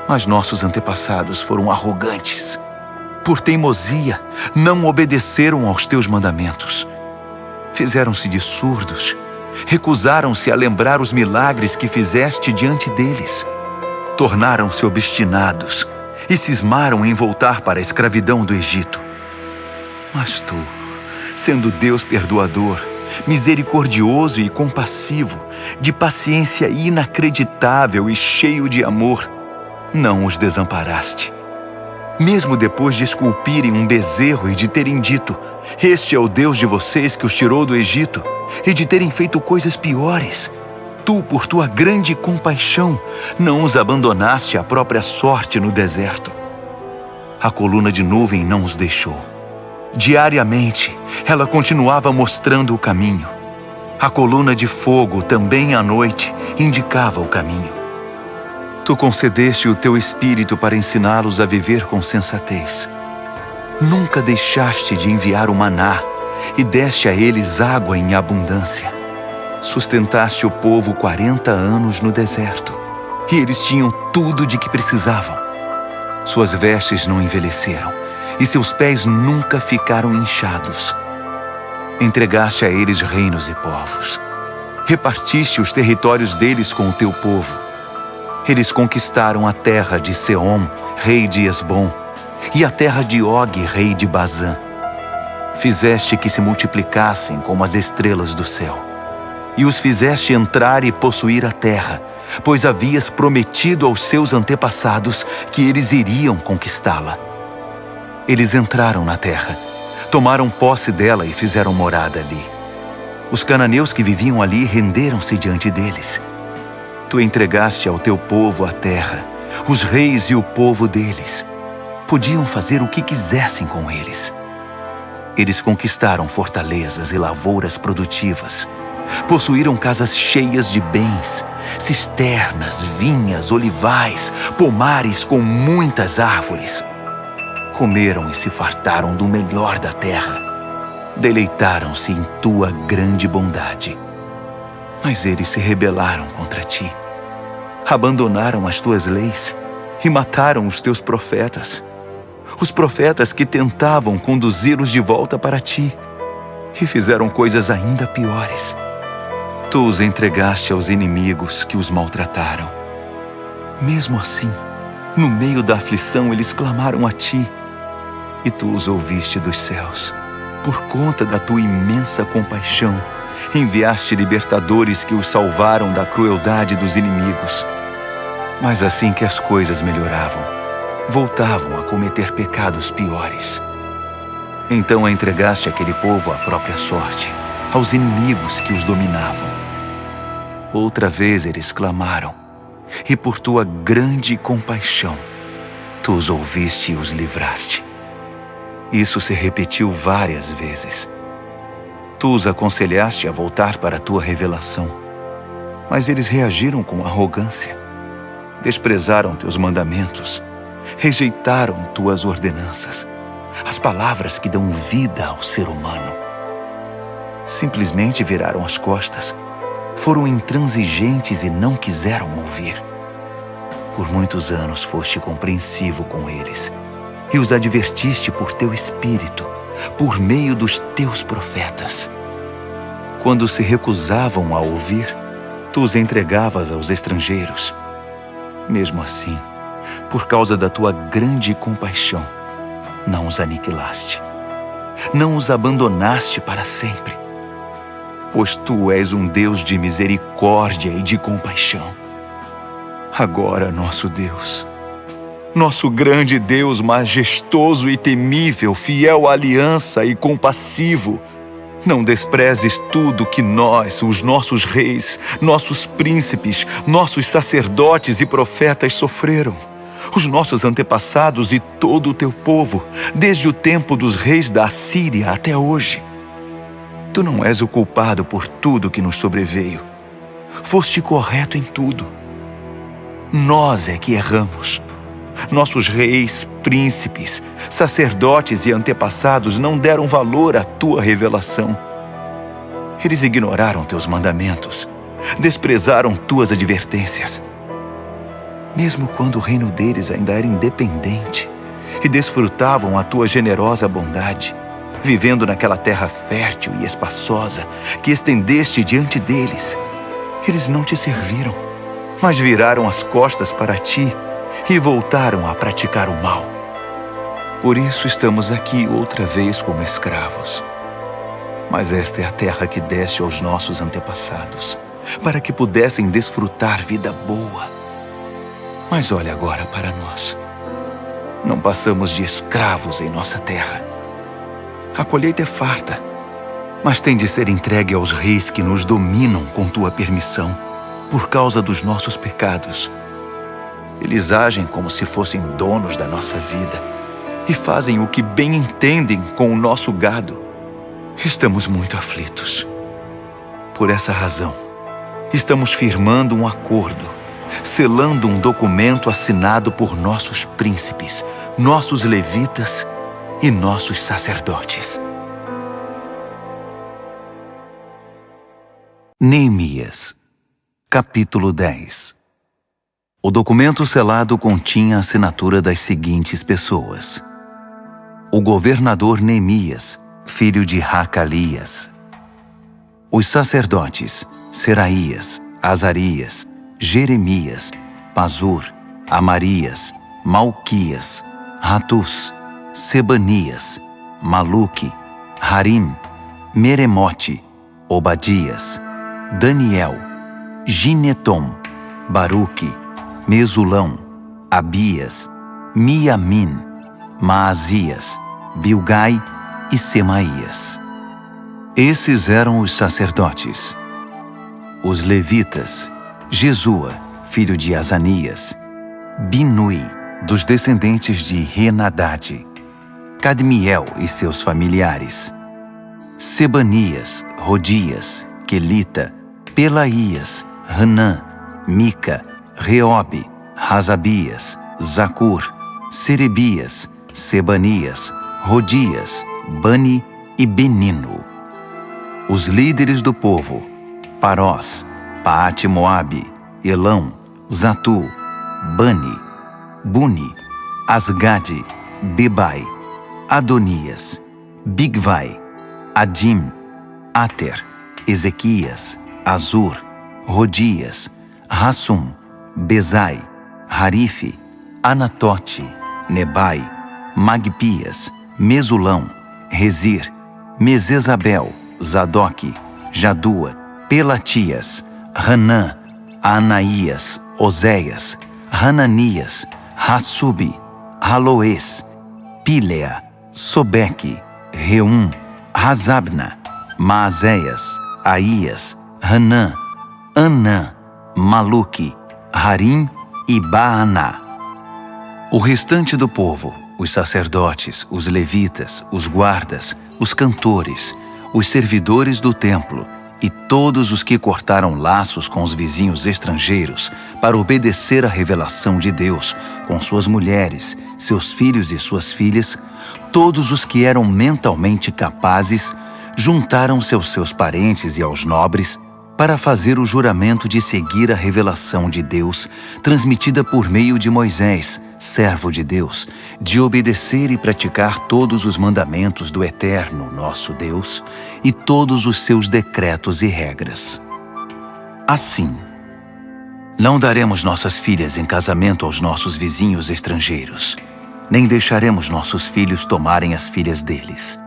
Mas nossos antepassados foram arrogantes. Por teimosia, não obedeceram aos teus mandamentos. Fizeram-se de surdos, recusaram-se a lembrar os milagres que fizeste diante deles. Tornaram-se obstinados e cismaram em voltar para a escravidão do Egito. Mas tu, sendo Deus perdoador, misericordioso e compassivo, de paciência inacreditável e cheio de amor, não os desamparaste. Mesmo depois de esculpirem um bezerro e de terem dito, este é o Deus de vocês que os tirou do Egito, e de terem feito coisas piores, tu, por tua grande compaixão, não os abandonaste à própria sorte no deserto. A coluna de nuvem não os deixou. Diariamente, ela continuava mostrando o caminho. A coluna de fogo, também à noite, indicava o caminho. Tu concedeste o teu espírito para ensiná-los a viver com sensatez. Nunca deixaste de enviar o maná e deste a eles água em abundância. Sustentaste o povo 40 anos no deserto, e eles tinham tudo de que precisavam. Suas vestes não envelheceram, e seus pés nunca ficaram inchados. Entregaste a eles reinos e povos. Repartiste os territórios deles com o teu povo. Eles conquistaram a terra de Seom, rei de Esbom, e a terra de Og, rei de Bazã. Fizeste que se multiplicassem como as estrelas do céu, e os fizeste entrar e possuir a terra, pois havias prometido aos seus antepassados que eles iriam conquistá-la. Eles entraram na terra, tomaram posse dela e fizeram morada ali. Os cananeus que viviam ali renderam-se diante deles. Tu entregaste ao teu povo a terra, os reis e o povo deles. Podiam fazer o que quisessem com eles. Eles conquistaram fortalezas e lavouras produtivas. Possuíram casas cheias de bens, cisternas, vinhas, olivais, pomares com muitas árvores. Comeram e se fartaram do melhor da terra. deleitaram-se em tua grande bondade. Mas eles se rebelaram contra ti, abandonaram as tuas leis e mataram os teus profetas, os profetas que tentavam conduzi-los de volta para ti, e fizeram coisas ainda piores. Tu os entregaste aos inimigos que os maltrataram. Mesmo assim, no meio da aflição, eles clamaram a ti, e tu os ouviste dos céus. Por conta da tua imensa compaixão, enviaste libertadores que os salvaram da crueldade dos inimigos. Mas assim que as coisas melhoravam, voltavam a cometer pecados piores. Então entregaste aquele povo à própria sorte, aos inimigos que os dominavam. Outra vez eles clamaram, e por tua grande compaixão, tu os ouviste e os livraste. Isso se repetiu várias vezes. Tu os aconselhaste a voltar para a tua revelação, mas eles reagiram com arrogância. Desprezaram teus mandamentos, rejeitaram tuas ordenanças, as palavras que dão vida ao ser humano. Simplesmente viraram as costas, foram intransigentes e não quiseram ouvir. Por muitos anos foste compreensivo com eles e os advertiste por teu espírito, por meio dos teus profetas. Quando se recusavam a ouvir, tu os entregavas aos estrangeiros. Mesmo assim, por causa da tua grande compaixão, não os aniquilaste, não os abandonaste para sempre, pois tu és um Deus de misericórdia e de compaixão. Agora, nosso Deus, nosso grande Deus majestoso e temível, fiel à aliança e compassivo, não desprezes tudo que nós, os nossos reis, nossos príncipes, nossos sacerdotes e profetas sofreram, os nossos antepassados e todo o teu povo, desde o tempo dos reis da Assíria até hoje. Tu não és o culpado por tudo que nos sobreveio. Foste correto em tudo. Nós é que erramos. Nossos reis, príncipes, sacerdotes e antepassados não deram valor à tua revelação. Eles ignoraram teus mandamentos, desprezaram tuas advertências. Mesmo quando o reino deles ainda era independente e desfrutavam a tua generosa bondade, vivendo naquela terra fértil e espaçosa que estendeste diante deles, eles não te serviram, mas viraram as costas para ti e voltaram a praticar o mal. Por isso estamos aqui outra vez como escravos. Mas esta é a terra que deste aos nossos antepassados, para que pudessem desfrutar vida boa. Mas olha agora para nós. Não passamos de escravos em nossa terra. A colheita é farta, mas tem de ser entregue aos reis que nos dominam com tua permissão, por causa dos nossos pecados. Eles agem como se fossem donos da nossa vida e fazem o que bem entendem com o nosso gado. Estamos muito aflitos. Por essa razão, estamos firmando um acordo, selando um documento assinado por nossos príncipes, nossos levitas e nossos sacerdotes. Neemias, capítulo 10. O documento selado continha a assinatura das seguintes pessoas: o governador Neemias, filho de Hacalias; os sacerdotes Seraías, Azarias, Jeremias, Pazur, Amarias, Malquias, Ratus, Sebanias, Maluque, Harim, Meremote, Obadias, Daniel, Ginetom, Baruque, Mesulão, Abias, Miamin, Maasias, Bilgai e Semaías. Esses eram os sacerdotes. Os levitas: Jesua, filho de Azanias; Binui, dos descendentes de Henadade; Cadmiel e seus familiares; Sebanias, Rodias, Quelita, Pelaías, Hanã, Mica, Reobe, Razabias, Zacur, Serebias, Sebanias, Rodias, Bani e Benino. Os líderes do povo: Parós, Paate-Moabe, Elão, Zatu, Bani, Buni, Asgade, Bebai, Adonias, Bigvai, Adim, Ater, Ezequias, Azur, Rodias, Rassum, Bezai, Harife, Anatote, Nebai, Magpias, Mesulão, Rezir, Mesesabel, Zadok, Jadua, Pelatias, Hanã, Anaías, Oséias, Hananias, Hassubi, Haloes, Pílea, Sobeque, Reum, Razabna, Maazéias, Aías, Hanã, Anã, Maluque, Harim e Baaná. O restante do povo, os sacerdotes, os levitas, os guardas, os cantores, os servidores do templo e todos os que cortaram laços com os vizinhos estrangeiros para obedecer à revelação de Deus, com suas mulheres, seus filhos e suas filhas, todos os que eram mentalmente capazes, juntaram-se aos seus parentes e aos nobres para fazer o juramento de seguir a revelação de Deus, transmitida por meio de Moisés, servo de Deus, de obedecer e praticar todos os mandamentos do Eterno, nosso Deus, e todos os seus decretos e regras. Assim, não daremos nossas filhas em casamento aos nossos vizinhos estrangeiros, nem deixaremos nossos filhos tomarem as filhas deles.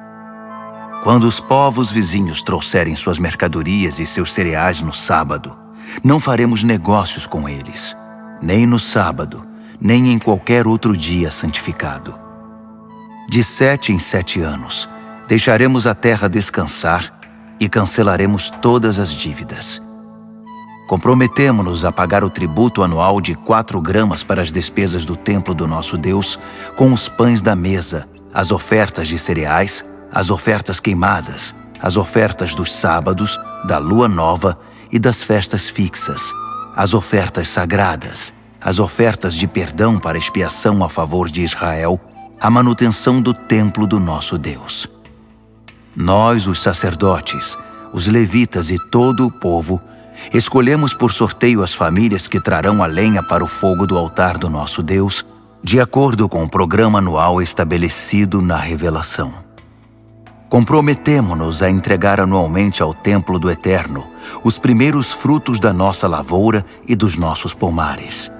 Quando os povos vizinhos trouxerem suas mercadorias e seus cereais no sábado, não faremos negócios com eles, nem no sábado, nem em qualquer outro dia santificado. De 7 em 7 anos, deixaremos a terra descansar e cancelaremos todas as dívidas. Comprometemo-nos a pagar o tributo anual de 4 gramas para as despesas do templo do nosso Deus, com os pães da mesa, as ofertas de cereais, as ofertas queimadas, as ofertas dos sábados, da lua nova e das festas fixas, as ofertas sagradas, as ofertas de perdão para expiação a favor de Israel, a manutenção do templo do nosso Deus. Nós, os sacerdotes, os levitas e todo o povo, escolhemos por sorteio as famílias que trarão a lenha para o fogo do altar do nosso Deus, de acordo com o programa anual estabelecido na revelação. Comprometemo-nos a entregar anualmente ao templo do Eterno os primeiros frutos da nossa lavoura e dos nossos pomares,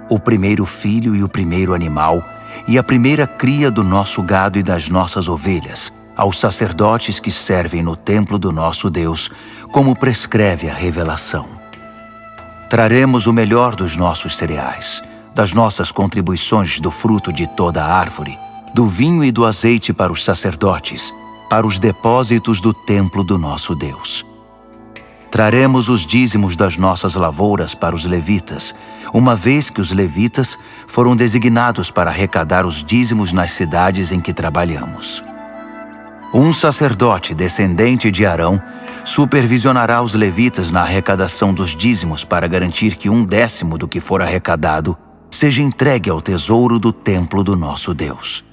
o primeiro filho e o primeiro animal, e a primeira cria do nosso gado e das nossas ovelhas, aos sacerdotes que servem no templo do nosso Deus, como prescreve a revelação. Traremos o melhor dos nossos cereais, das nossas contribuições do fruto de toda a árvore, do vinho e do azeite para os sacerdotes, para os depósitos do templo do nosso Deus. Traremos os dízimos das nossas lavouras para os levitas, uma vez que os levitas foram designados para arrecadar os dízimos nas cidades em que trabalhamos. Um sacerdote descendente de Arão supervisionará os levitas na arrecadação dos dízimos para garantir que 1/10 do que for arrecadado seja entregue ao tesouro do templo do nosso Deus.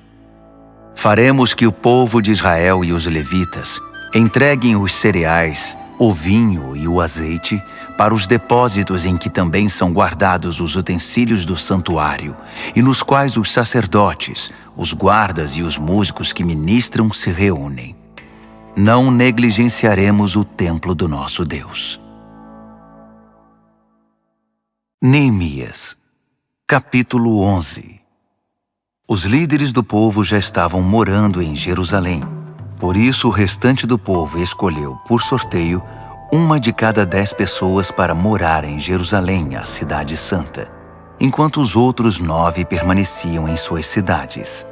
Faremos que o povo de Israel e os levitas entreguem os cereais, o vinho e o azeite para os depósitos em que também são guardados os utensílios do santuário e nos quais os sacerdotes, os guardas e os músicos que ministram se reúnem. Não negligenciaremos o templo do nosso Deus. Neemias, capítulo 11. Os líderes do povo já estavam morando em Jerusalém. Por isso, o restante do povo escolheu, por sorteio, 1 de cada 10 pessoas para morar em Jerusalém, a cidade santa, enquanto os outros 9 permaneciam em suas cidades.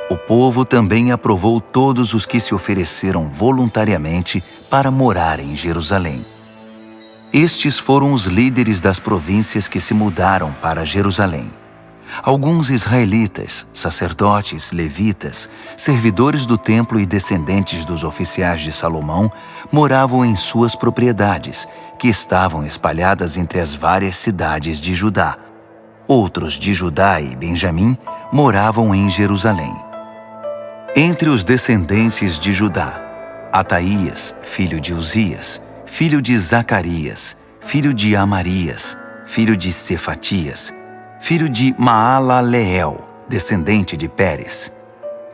O povo também aprovou todos os que se ofereceram voluntariamente para morar em Jerusalém. Estes foram os líderes das províncias que se mudaram para Jerusalém. Alguns israelitas, sacerdotes, levitas, servidores do templo e descendentes dos oficiais de Salomão moravam em suas propriedades, que estavam espalhadas entre as várias cidades de Judá. Outros de Judá e Benjamim moravam em Jerusalém. Entre os descendentes de Judá, Ataías, filho de Uzias, filho de Zacarias, filho de Amarias, filho de Cefatias, filho de Maalaleel, descendente de Pérez.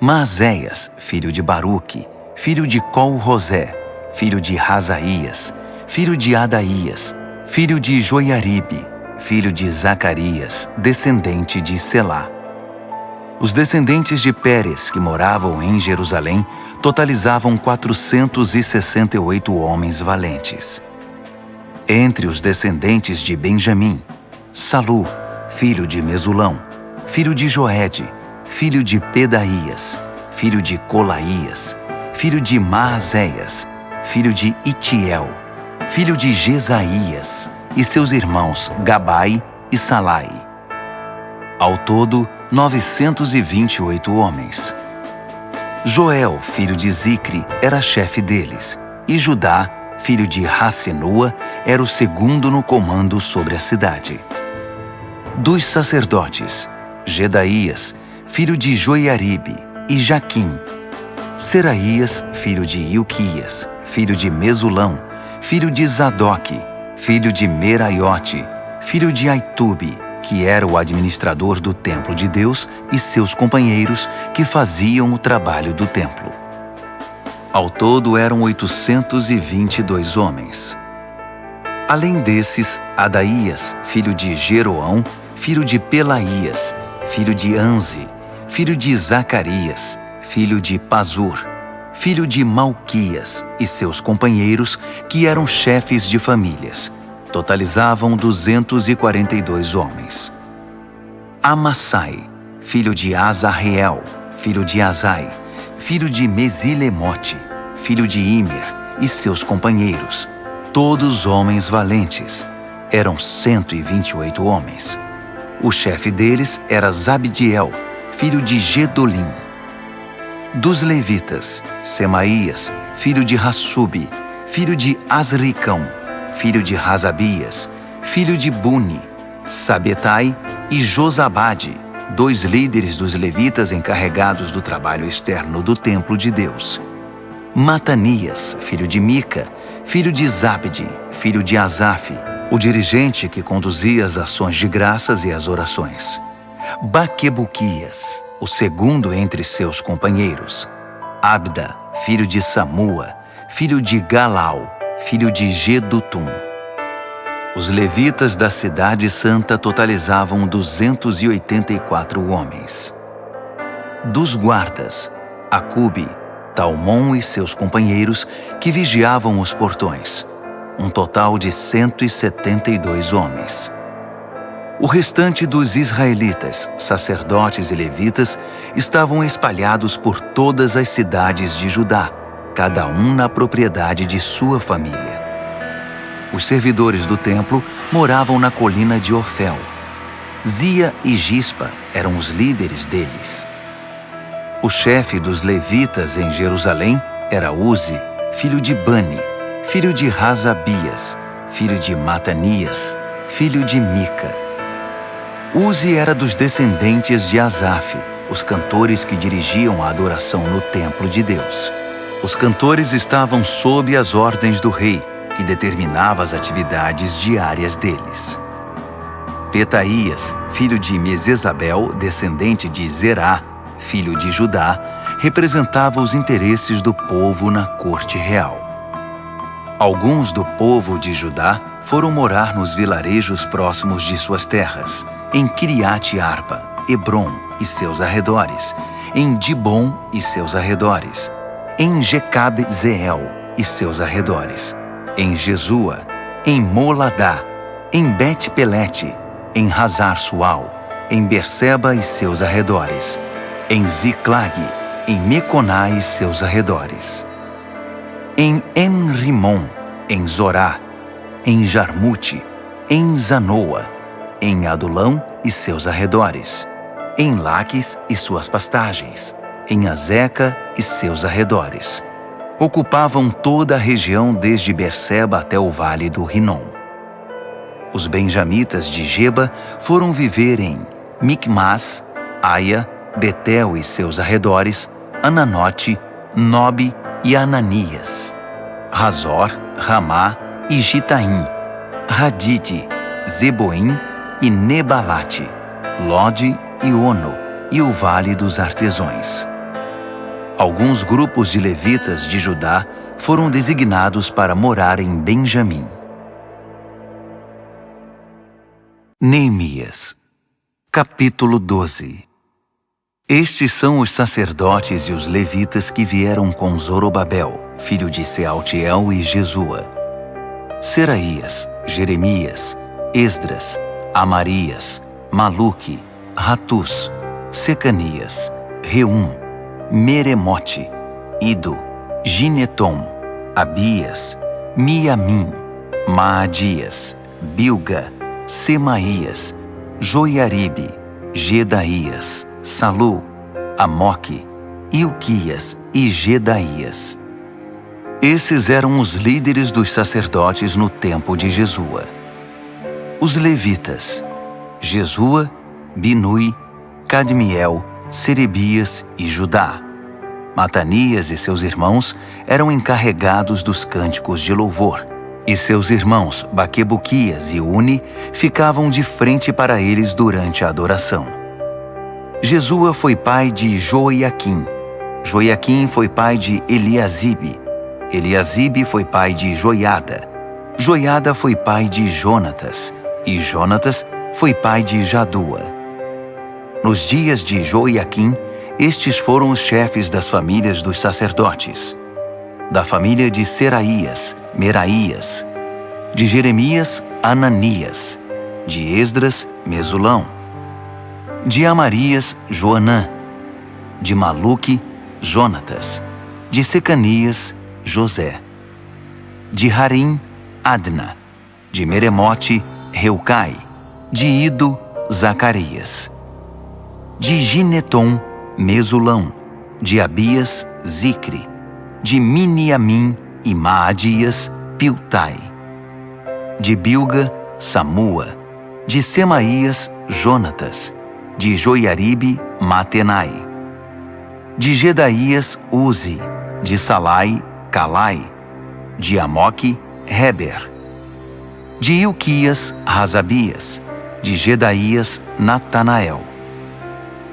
Maazéias, filho de Baruque, filho de Col-Rosé, filho de Razaías, filho de Adaías, filho de Joiaribe, filho de Zacarias, descendente de Selá. Os descendentes de Pérez, que moravam em Jerusalém, totalizavam 468 homens valentes. Entre os descendentes de Benjamim, Salu, filho de Mesulão, filho de Joede, filho de Pedaías, filho de Colaías, filho de Maazéias, filho de Itiel, filho de Jesaías, e seus irmãos Gabai e Salai. Ao todo, 928 homens. Joel, filho de Zicre, era chefe deles, e Judá, filho de Rassenua, era o segundo no comando sobre a cidade. Dos sacerdotes, Gedaías, filho de Joiaribe, e Jaquim. Seraías, filho de Ilquias, filho de Mesulão, filho de Zadoque, filho de Meraiote, filho de Aitube, que era o administrador do templo de Deus, e seus companheiros que faziam o trabalho do templo. Ao todo eram 822 homens. Além desses, Adaías, filho de Jeroão, filho de Pelaías, filho de Anze, filho de Zacarias, filho de Pazur, filho de Malquias, e seus companheiros, que eram chefes de famílias, totalizavam 242 homens. Amassai, filho de Azarreel, filho de Azai, filho de Mesilemote, filho de Imer, e seus companheiros, todos homens valentes, eram 128 homens. O chefe deles era Zabdiel, filho de Gedolim. Dos levitas, Semaías, filho de Hassube, filho de Asricão, filho de Razabias, filho de Buni, Sabetai e Josabade, 2 líderes dos levitas encarregados do trabalho externo do templo de Deus. Matanias, filho de Mica, filho de Zabde, filho de Asaf, o dirigente que conduzia as ações de graças e as orações. Baquebuquias, o segundo entre seus companheiros. Abda, filho de Samua, filho de Galau, filho de Gedutum. Os levitas da cidade santa totalizavam 284 homens. Dos guardas, Acube, Talmon e seus companheiros que vigiavam os portões, um total de 172 homens. O restante dos israelitas, sacerdotes e levitas, estavam espalhados por todas as cidades de Judá, cada um na propriedade de sua família. Os servidores do templo moravam na colina de Ofel. Zia e Gispa eram os líderes deles. O chefe dos levitas em Jerusalém era Uzi, filho de Bani, filho de Razabias, filho de Matanias, filho de Mica. Uzi era dos descendentes de Asaf, os cantores que dirigiam a adoração no templo de Deus. Os cantores estavam sob as ordens do rei, que determinava as atividades diárias deles. Petaías, filho de Mesesabel, descendente de Zerá, filho de Judá, representava os interesses do povo na corte real. Alguns do povo de Judá foram morar nos vilarejos próximos de suas terras, em Kiriat-Arba, Hebrom e seus arredores, em Dibom e seus arredores, em Jecab-Zeel e seus arredores, em Jesua, em Moladá, em Bet-Pelete, em Hazar-Sual, em Berseba e seus arredores, em Ziclag, em Meconá e seus arredores, em En-Rimon, em Zorá, em Jarmute, em Zanoa, em Adulão e seus arredores, em Laques e suas pastagens, em Azeca e seus arredores. Ocupavam toda a região desde Berseba até o vale do Rinom. Os benjamitas de Geba foram viver em Micmas, Aia, Betel e seus arredores, Ananote, Nobe e Ananias, Razor, Ramá e Gitaim, Hadide, Zeboim e Nebalate, Lode e Ono e o Vale dos Artesões. Alguns grupos de levitas de Judá foram designados para morar em Benjamim. Neemias, capítulo 12. Estes são os sacerdotes e os levitas que vieram com Zorobabel, filho de Sealtiel, e Jesua: Seraías, Jeremias, Esdras, Amarias, Maluque, Ratus, Secanias, Reum, Meremote, Ido, Ginetom, Abias, Miamim, Maadias, Bilga, Semaías, Joiaribe, Gedaías, Salu, Amoque, Ilquias e Gedaías. Esses eram os líderes dos sacerdotes no tempo de Jesua. Os levitas: Jesua, Binui, Cadmiel, Serebias e Judá. Matanias e seus irmãos eram encarregados dos cânticos de louvor, e seus irmãos Baquebuquias e Uni ficavam de frente para eles durante a adoração. Jesua foi pai de Joiaquim. Joiaquim foi pai de Eliasibe. Eliasibe foi pai de Joiada. Joiada foi pai de Jonatas. E Jonatas foi pai de Jadua. Nos dias de Joiaquim, estes foram os chefes das famílias dos sacerdotes: da família de Seraías, Meraías; de Jeremias, Ananias; de Esdras, Mesulão; de Amarias, Joanã; de Maluque, Jonatas; de Secanias, José; de Harim, Adna; de Meremote, Reucai; de Ido, Zacarias; de Ginetom, Mesulão; de Abias, Zicre; de Miniamim e Maadias, Piltai; de Bilga, Samua; de Semaías, Jonatas; de Joiaribe, Matenai; de Gedaías, Uzi; de Salai, Calai; de Amoque, Heber; de Ilquias, Razabias; de Gedaías, Natanael.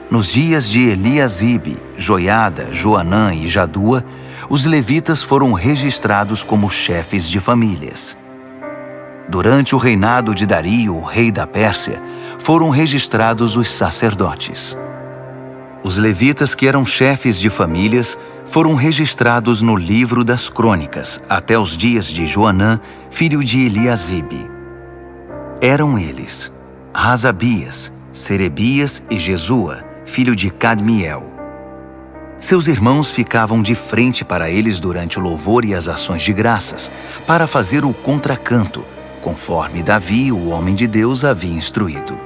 Nos dias de Eliasibe, Joiada, Joanã e Jadua, os levitas foram registrados como chefes de famílias. Durante o reinado de Dario, rei da Pérsia, foram registrados os sacerdotes. Os levitas que eram chefes de famílias foram registrados no livro das crônicas até os dias de Joanã, filho de Eliasibe. Eram eles Razabias, Serebias e Jesua, filho de Cadmiel. Seus irmãos ficavam de frente para eles durante o louvor e as ações de graças, para fazer o contracanto, conforme Davi, o homem de Deus, havia instruído.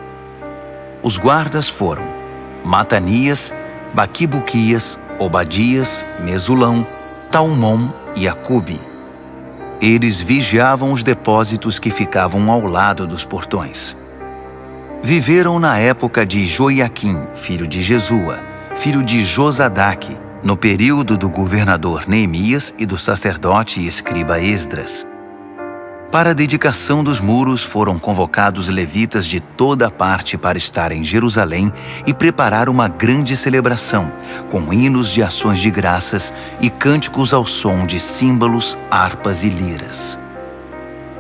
Os guardas foram Matanias, Baquibuquias, Obadias, Mesulão, Talmom e Acube. Eles vigiavam os depósitos que ficavam ao lado dos portões. Viveram na época de Joiaquim, filho de Jesua, filho de Josadaque, no período do governador Neemias e do sacerdote e escriba Esdras. Para a dedicação dos muros foram convocados levitas de toda a parte para estar em Jerusalém e preparar uma grande celebração, com hinos de ações de graças e cânticos ao som de símbolos, harpas e liras.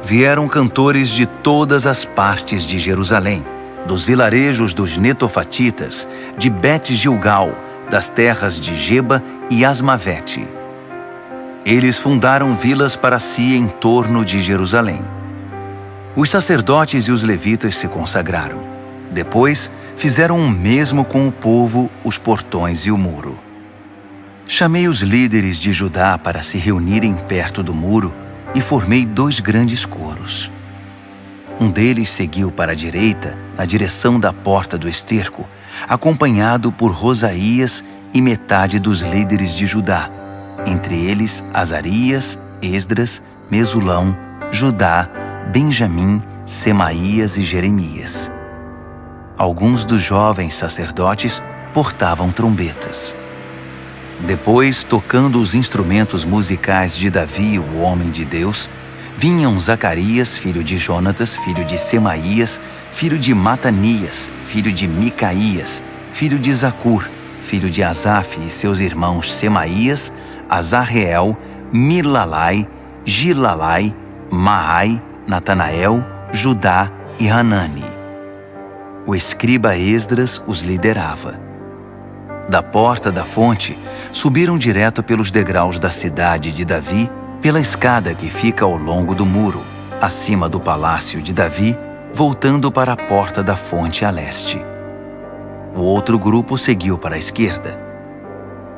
Vieram cantores de todas as partes de Jerusalém, dos vilarejos dos netofatitas, de Bet-Gilgal, das terras de Geba e Asmavete. Eles fundaram vilas para si em torno de Jerusalém. Os sacerdotes e os levitas se consagraram. Depois, fizeram o mesmo com o povo, os portões e o muro. Chamei os líderes de Judá para se reunirem perto do muro e formei 2 grandes coros. Um deles seguiu para a direita, na direção da porta do esterco, acompanhado por Rosaías e metade dos líderes de Judá, entre eles Azarias, Esdras, Mesulão, Judá, Benjamim, Semaías e Jeremias. Alguns dos jovens sacerdotes portavam trombetas. Depois, tocando os instrumentos musicais de Davi, o homem de Deus, vinham Zacarias, filho de Jonatas, filho de Semaías, filho de Matanias, filho de Micaías, filho de Zacur, filho de Asaf, e seus irmãos Semaías, Azarreel, Milalai, Gilalai, Maai, Natanael, Judá e Hanani. O escriba Esdras os liderava. Da porta da fonte, subiram direto pelos degraus da cidade de Davi, pela escada que fica ao longo do muro, acima do palácio de Davi, voltando para a porta da fonte a leste. O outro grupo seguiu para a esquerda.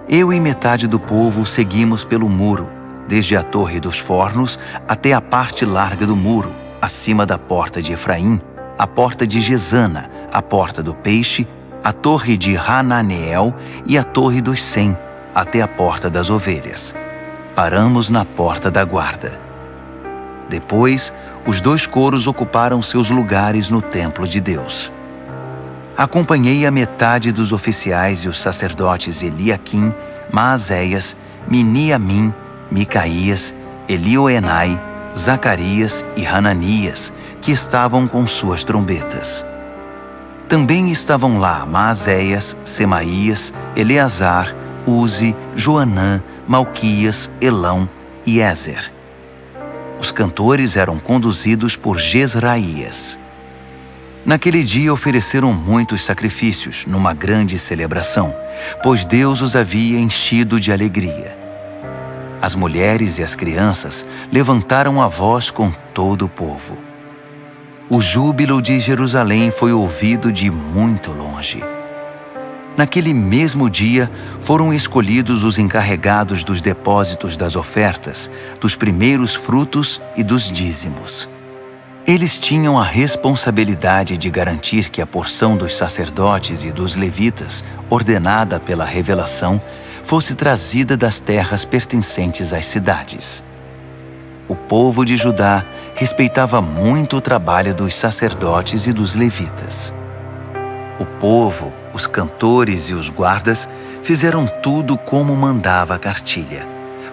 Eu e metade do povo seguimos pelo muro, desde a Torre dos Fornos até a parte larga do muro, acima da porta de Efraim, a porta de Gesana, a porta do Peixe, a torre de Hananeel e a torre dos 100, até a porta das ovelhas. Paramos na porta da guarda. Depois, os 2 coros ocuparam seus lugares no templo de Deus. Acompanhei a metade dos oficiais e os sacerdotes Eliaquim, Maazéias, Miniamim, Micaías, Elioenai, Zacarias e Hananias, que estavam com suas trombetas. Também estavam lá Maazéias, Semaías, Eleazar, Uzi, Joanã, Malquias, Elão e Ézer. Os cantores eram conduzidos por Jezraías. Naquele dia ofereceram muitos sacrifícios numa grande celebração, pois Deus os havia enchido de alegria. As mulheres e as crianças levantaram a voz com todo o povo. O júbilo de Jerusalém foi ouvido de muito longe. Naquele mesmo dia, foram escolhidos os encarregados dos depósitos das ofertas, dos primeiros frutos e dos dízimos. Eles tinham a responsabilidade de garantir que a porção dos sacerdotes e dos levitas, ordenada pela revelação, fosse trazida das terras pertencentes às cidades. O povo de Judá respeitava muito o trabalho dos sacerdotes e dos levitas. O povo, os cantores e os guardas fizeram tudo como mandava a cartilha.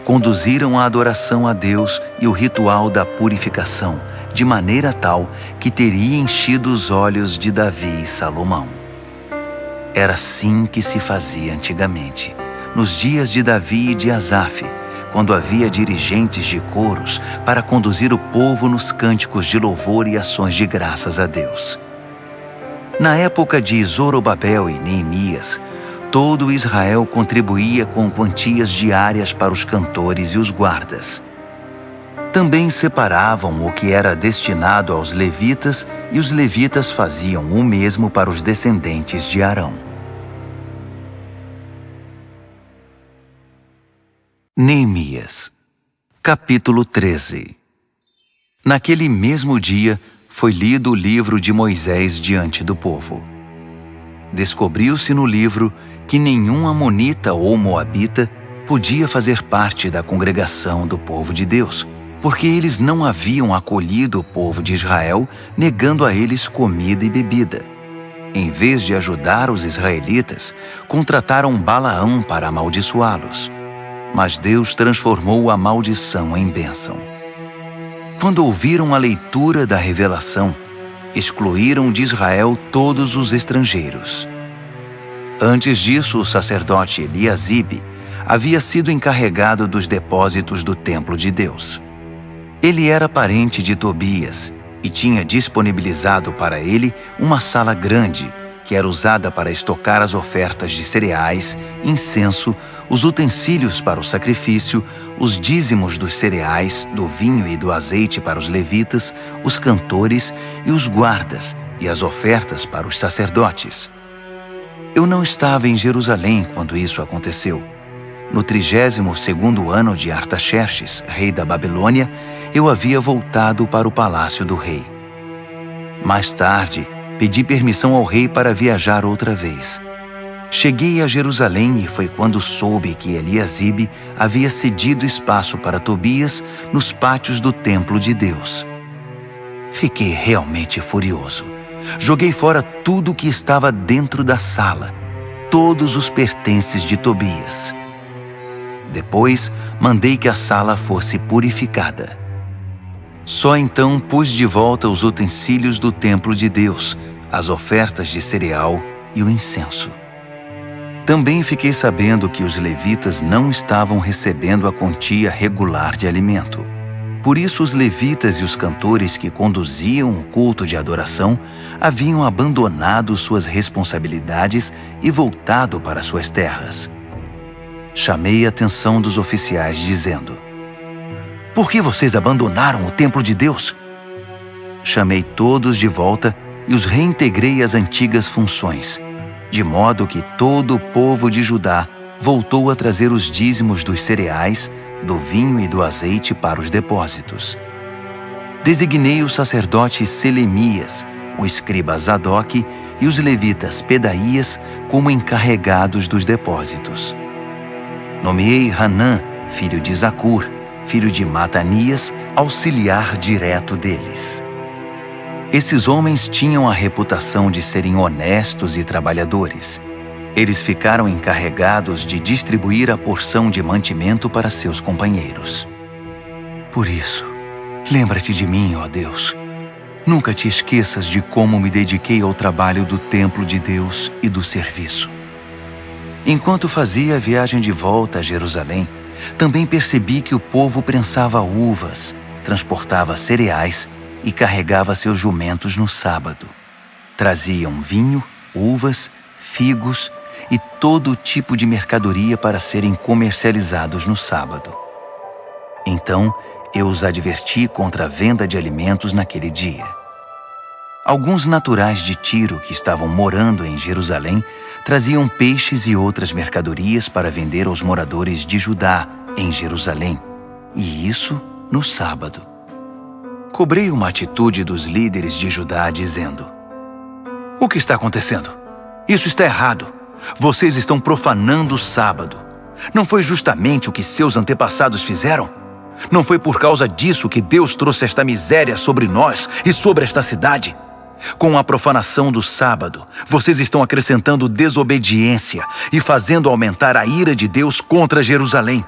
Conduziram a adoração a Deus e o ritual da purificação, de maneira tal que teria enchido os olhos de Davi e Salomão. Era assim que se fazia antigamente, nos dias de Davi e de Asaf, quando havia dirigentes de coros para conduzir o povo nos cânticos de louvor e ações de graças a Deus. Na época de Zorobabel e Neemias, todo Israel contribuía com quantias diárias para os cantores e os guardas. Também separavam o que era destinado aos levitas e os levitas faziam o mesmo para os descendentes de Arão. Neemias, capítulo 13. Naquele mesmo dia, foi lido o livro de Moisés diante do povo. Descobriu-se no livro que nenhum amonita ou moabita podia fazer parte da congregação do povo de Deus, porque eles não haviam acolhido o povo de Israel, negando a eles comida e bebida. Em vez de ajudar os israelitas, contrataram Balaão para amaldiçoá-los. Mas Deus transformou a maldição em bênção. Quando ouviram a leitura da revelação, excluíram de Israel todos os estrangeiros. Antes disso, o sacerdote Eliasibe havia sido encarregado dos depósitos do templo de Deus. Ele era parente de Tobias e tinha disponibilizado para ele uma sala grande, que era usada para estocar as ofertas de cereais, incenso, os utensílios para o sacrifício, os dízimos dos cereais, do vinho e do azeite para os levitas, os cantores e os guardas, e as ofertas para os sacerdotes. Eu não estava em Jerusalém quando isso aconteceu. No 32º ano de Artaxerxes, rei da Babilônia, eu havia voltado para o palácio do rei. Mais tarde, pedi permissão ao rei para viajar outra vez. Cheguei a Jerusalém e foi quando soube que Eliasibe havia cedido espaço para Tobias nos pátios do templo de Deus. Fiquei realmente furioso. Joguei fora tudo o que estava dentro da sala, todos os pertences de Tobias. Depois, mandei que a sala fosse purificada. Só então pus de volta os utensílios do templo de Deus, as ofertas de cereal e o incenso. Também fiquei sabendo que os levitas não estavam recebendo a quantia regular de alimento. Por isso os levitas e os cantores que conduziam o culto de adoração haviam abandonado suas responsabilidades e voltado para suas terras. Chamei a atenção dos oficiais dizendo: "Por que vocês abandonaram o templo de Deus?" Chamei todos de volta e os reintegrei às antigas funções, de modo que todo o povo de Judá voltou a trazer os dízimos dos cereais, do vinho e do azeite para os depósitos. Designei o sacerdote Selemias, o escriba Zadoque e os levitas Pedaías como encarregados dos depósitos. Nomeei Hanã, filho de Zacur, filho de Matanias, auxiliar direto deles. Esses homens tinham a reputação de serem honestos e trabalhadores. Eles ficaram encarregados de distribuir a porção de mantimento para seus companheiros. Por isso, lembra-te de mim, ó Deus. Nunca te esqueças de como me dediquei ao trabalho do templo de Deus e do serviço. Enquanto fazia a viagem de volta a Jerusalém, também percebi que o povo prensava uvas, transportava cereais e carregava seus jumentos no sábado. Traziam vinho, uvas, figos e todo tipo de mercadoria para serem comercializados no sábado. Então, eu os adverti contra a venda de alimentos naquele dia. Alguns naturais de Tiro que estavam morando em Jerusalém traziam peixes e outras mercadorias para vender aos moradores de Judá, em Jerusalém, e isso no sábado. Cobrei uma atitude dos líderes de Judá dizendo: "O que está acontecendo? Isso está errado. Vocês estão profanando o sábado. Não foi justamente o que seus antepassados fizeram? Não foi por causa disso que Deus trouxe esta miséria sobre nós e sobre esta cidade? Com a profanação do sábado, vocês estão acrescentando desobediência e fazendo aumentar a ira de Deus contra Jerusalém."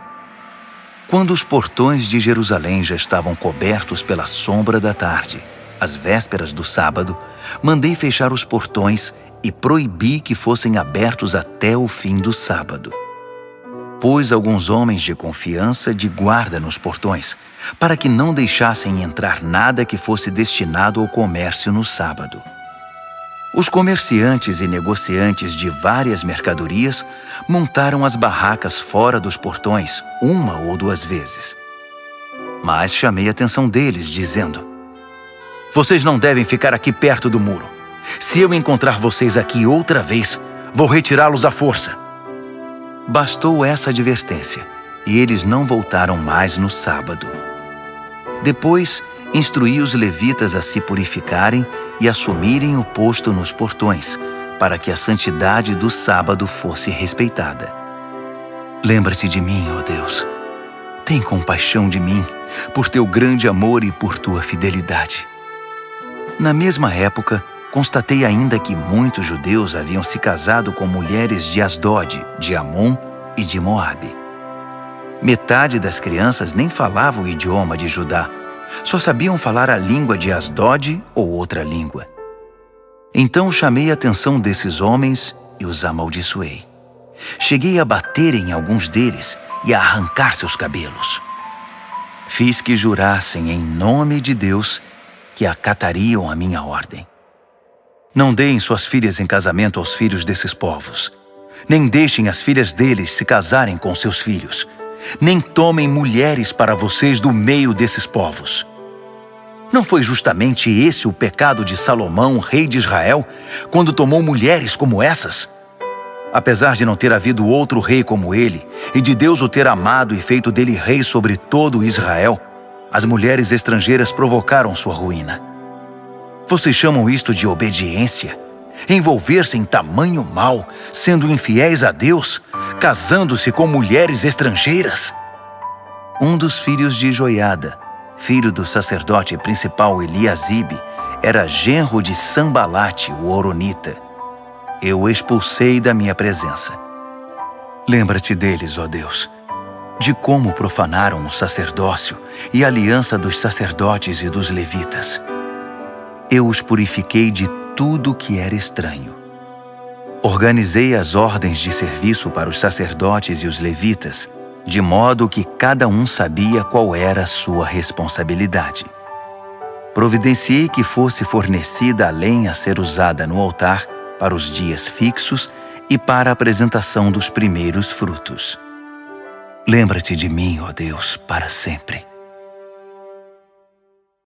Quando os portões de Jerusalém já estavam cobertos pela sombra da tarde, às vésperas do sábado, mandei fechar os portões e proibi que fossem abertos até o fim do sábado. Pus alguns homens de confiança de guarda nos portões, para que não deixassem entrar nada que fosse destinado ao comércio no sábado. Os comerciantes e negociantes de várias mercadorias montaram as barracas fora dos portões 1 ou 2 vezes. Mas chamei a atenção deles, dizendo: "Vocês não devem ficar aqui perto do muro. Se eu encontrar vocês aqui outra vez, vou retirá-los à força." Bastou essa advertência, e eles não voltaram mais no sábado. Depois, instruí os levitas a se purificarem e assumirem o posto nos portões, para que a santidade do sábado fosse respeitada. Lembra-te de mim, ó Deus. Tem compaixão de mim, por teu grande amor e por tua fidelidade. Na mesma época, constatei ainda que muitos judeus haviam se casado com mulheres de Asdod, de Amon e de Moabe. Metade das crianças nem falava o idioma de Judá, só sabiam falar a língua de Asdod ou outra língua. Então chamei a atenção desses homens e os amaldiçoei. Cheguei a bater em alguns deles e a arrancar seus cabelos. Fiz que jurassem em nome de Deus que acatariam a minha ordem. Não deem suas filhas em casamento aos filhos desses povos. Nem deixem as filhas deles se casarem com seus filhos. Nem tomem mulheres para vocês do meio desses povos. Não foi justamente esse o pecado de Salomão, rei de Israel, quando tomou mulheres como essas? Apesar de não ter havido outro rei como ele, e de Deus o ter amado e feito dele rei sobre todo Israel, as mulheres estrangeiras provocaram sua ruína. Vocês chamam isto de obediência? Envolver-se em tamanho mal, sendo infiéis a Deus, casando-se com mulheres estrangeiras? Um dos filhos de Joiada, filho do sacerdote principal Eliasibe, era genro de Sambalate, o horonita. Eu o expulsei da minha presença. Lembra-te deles, ó Deus. de como profanaram o sacerdócio e a aliança dos sacerdotes e dos levitas. Eu os purifiquei de tudo que era estranho. Organizei as ordens de serviço para os sacerdotes e os levitas, de modo que cada um sabia qual era a sua responsabilidade. Providenciei que fosse fornecida a lenha a ser usada no altar para os dias fixos e para a apresentação dos primeiros frutos. Lembra-te de mim, ó Deus, para sempre.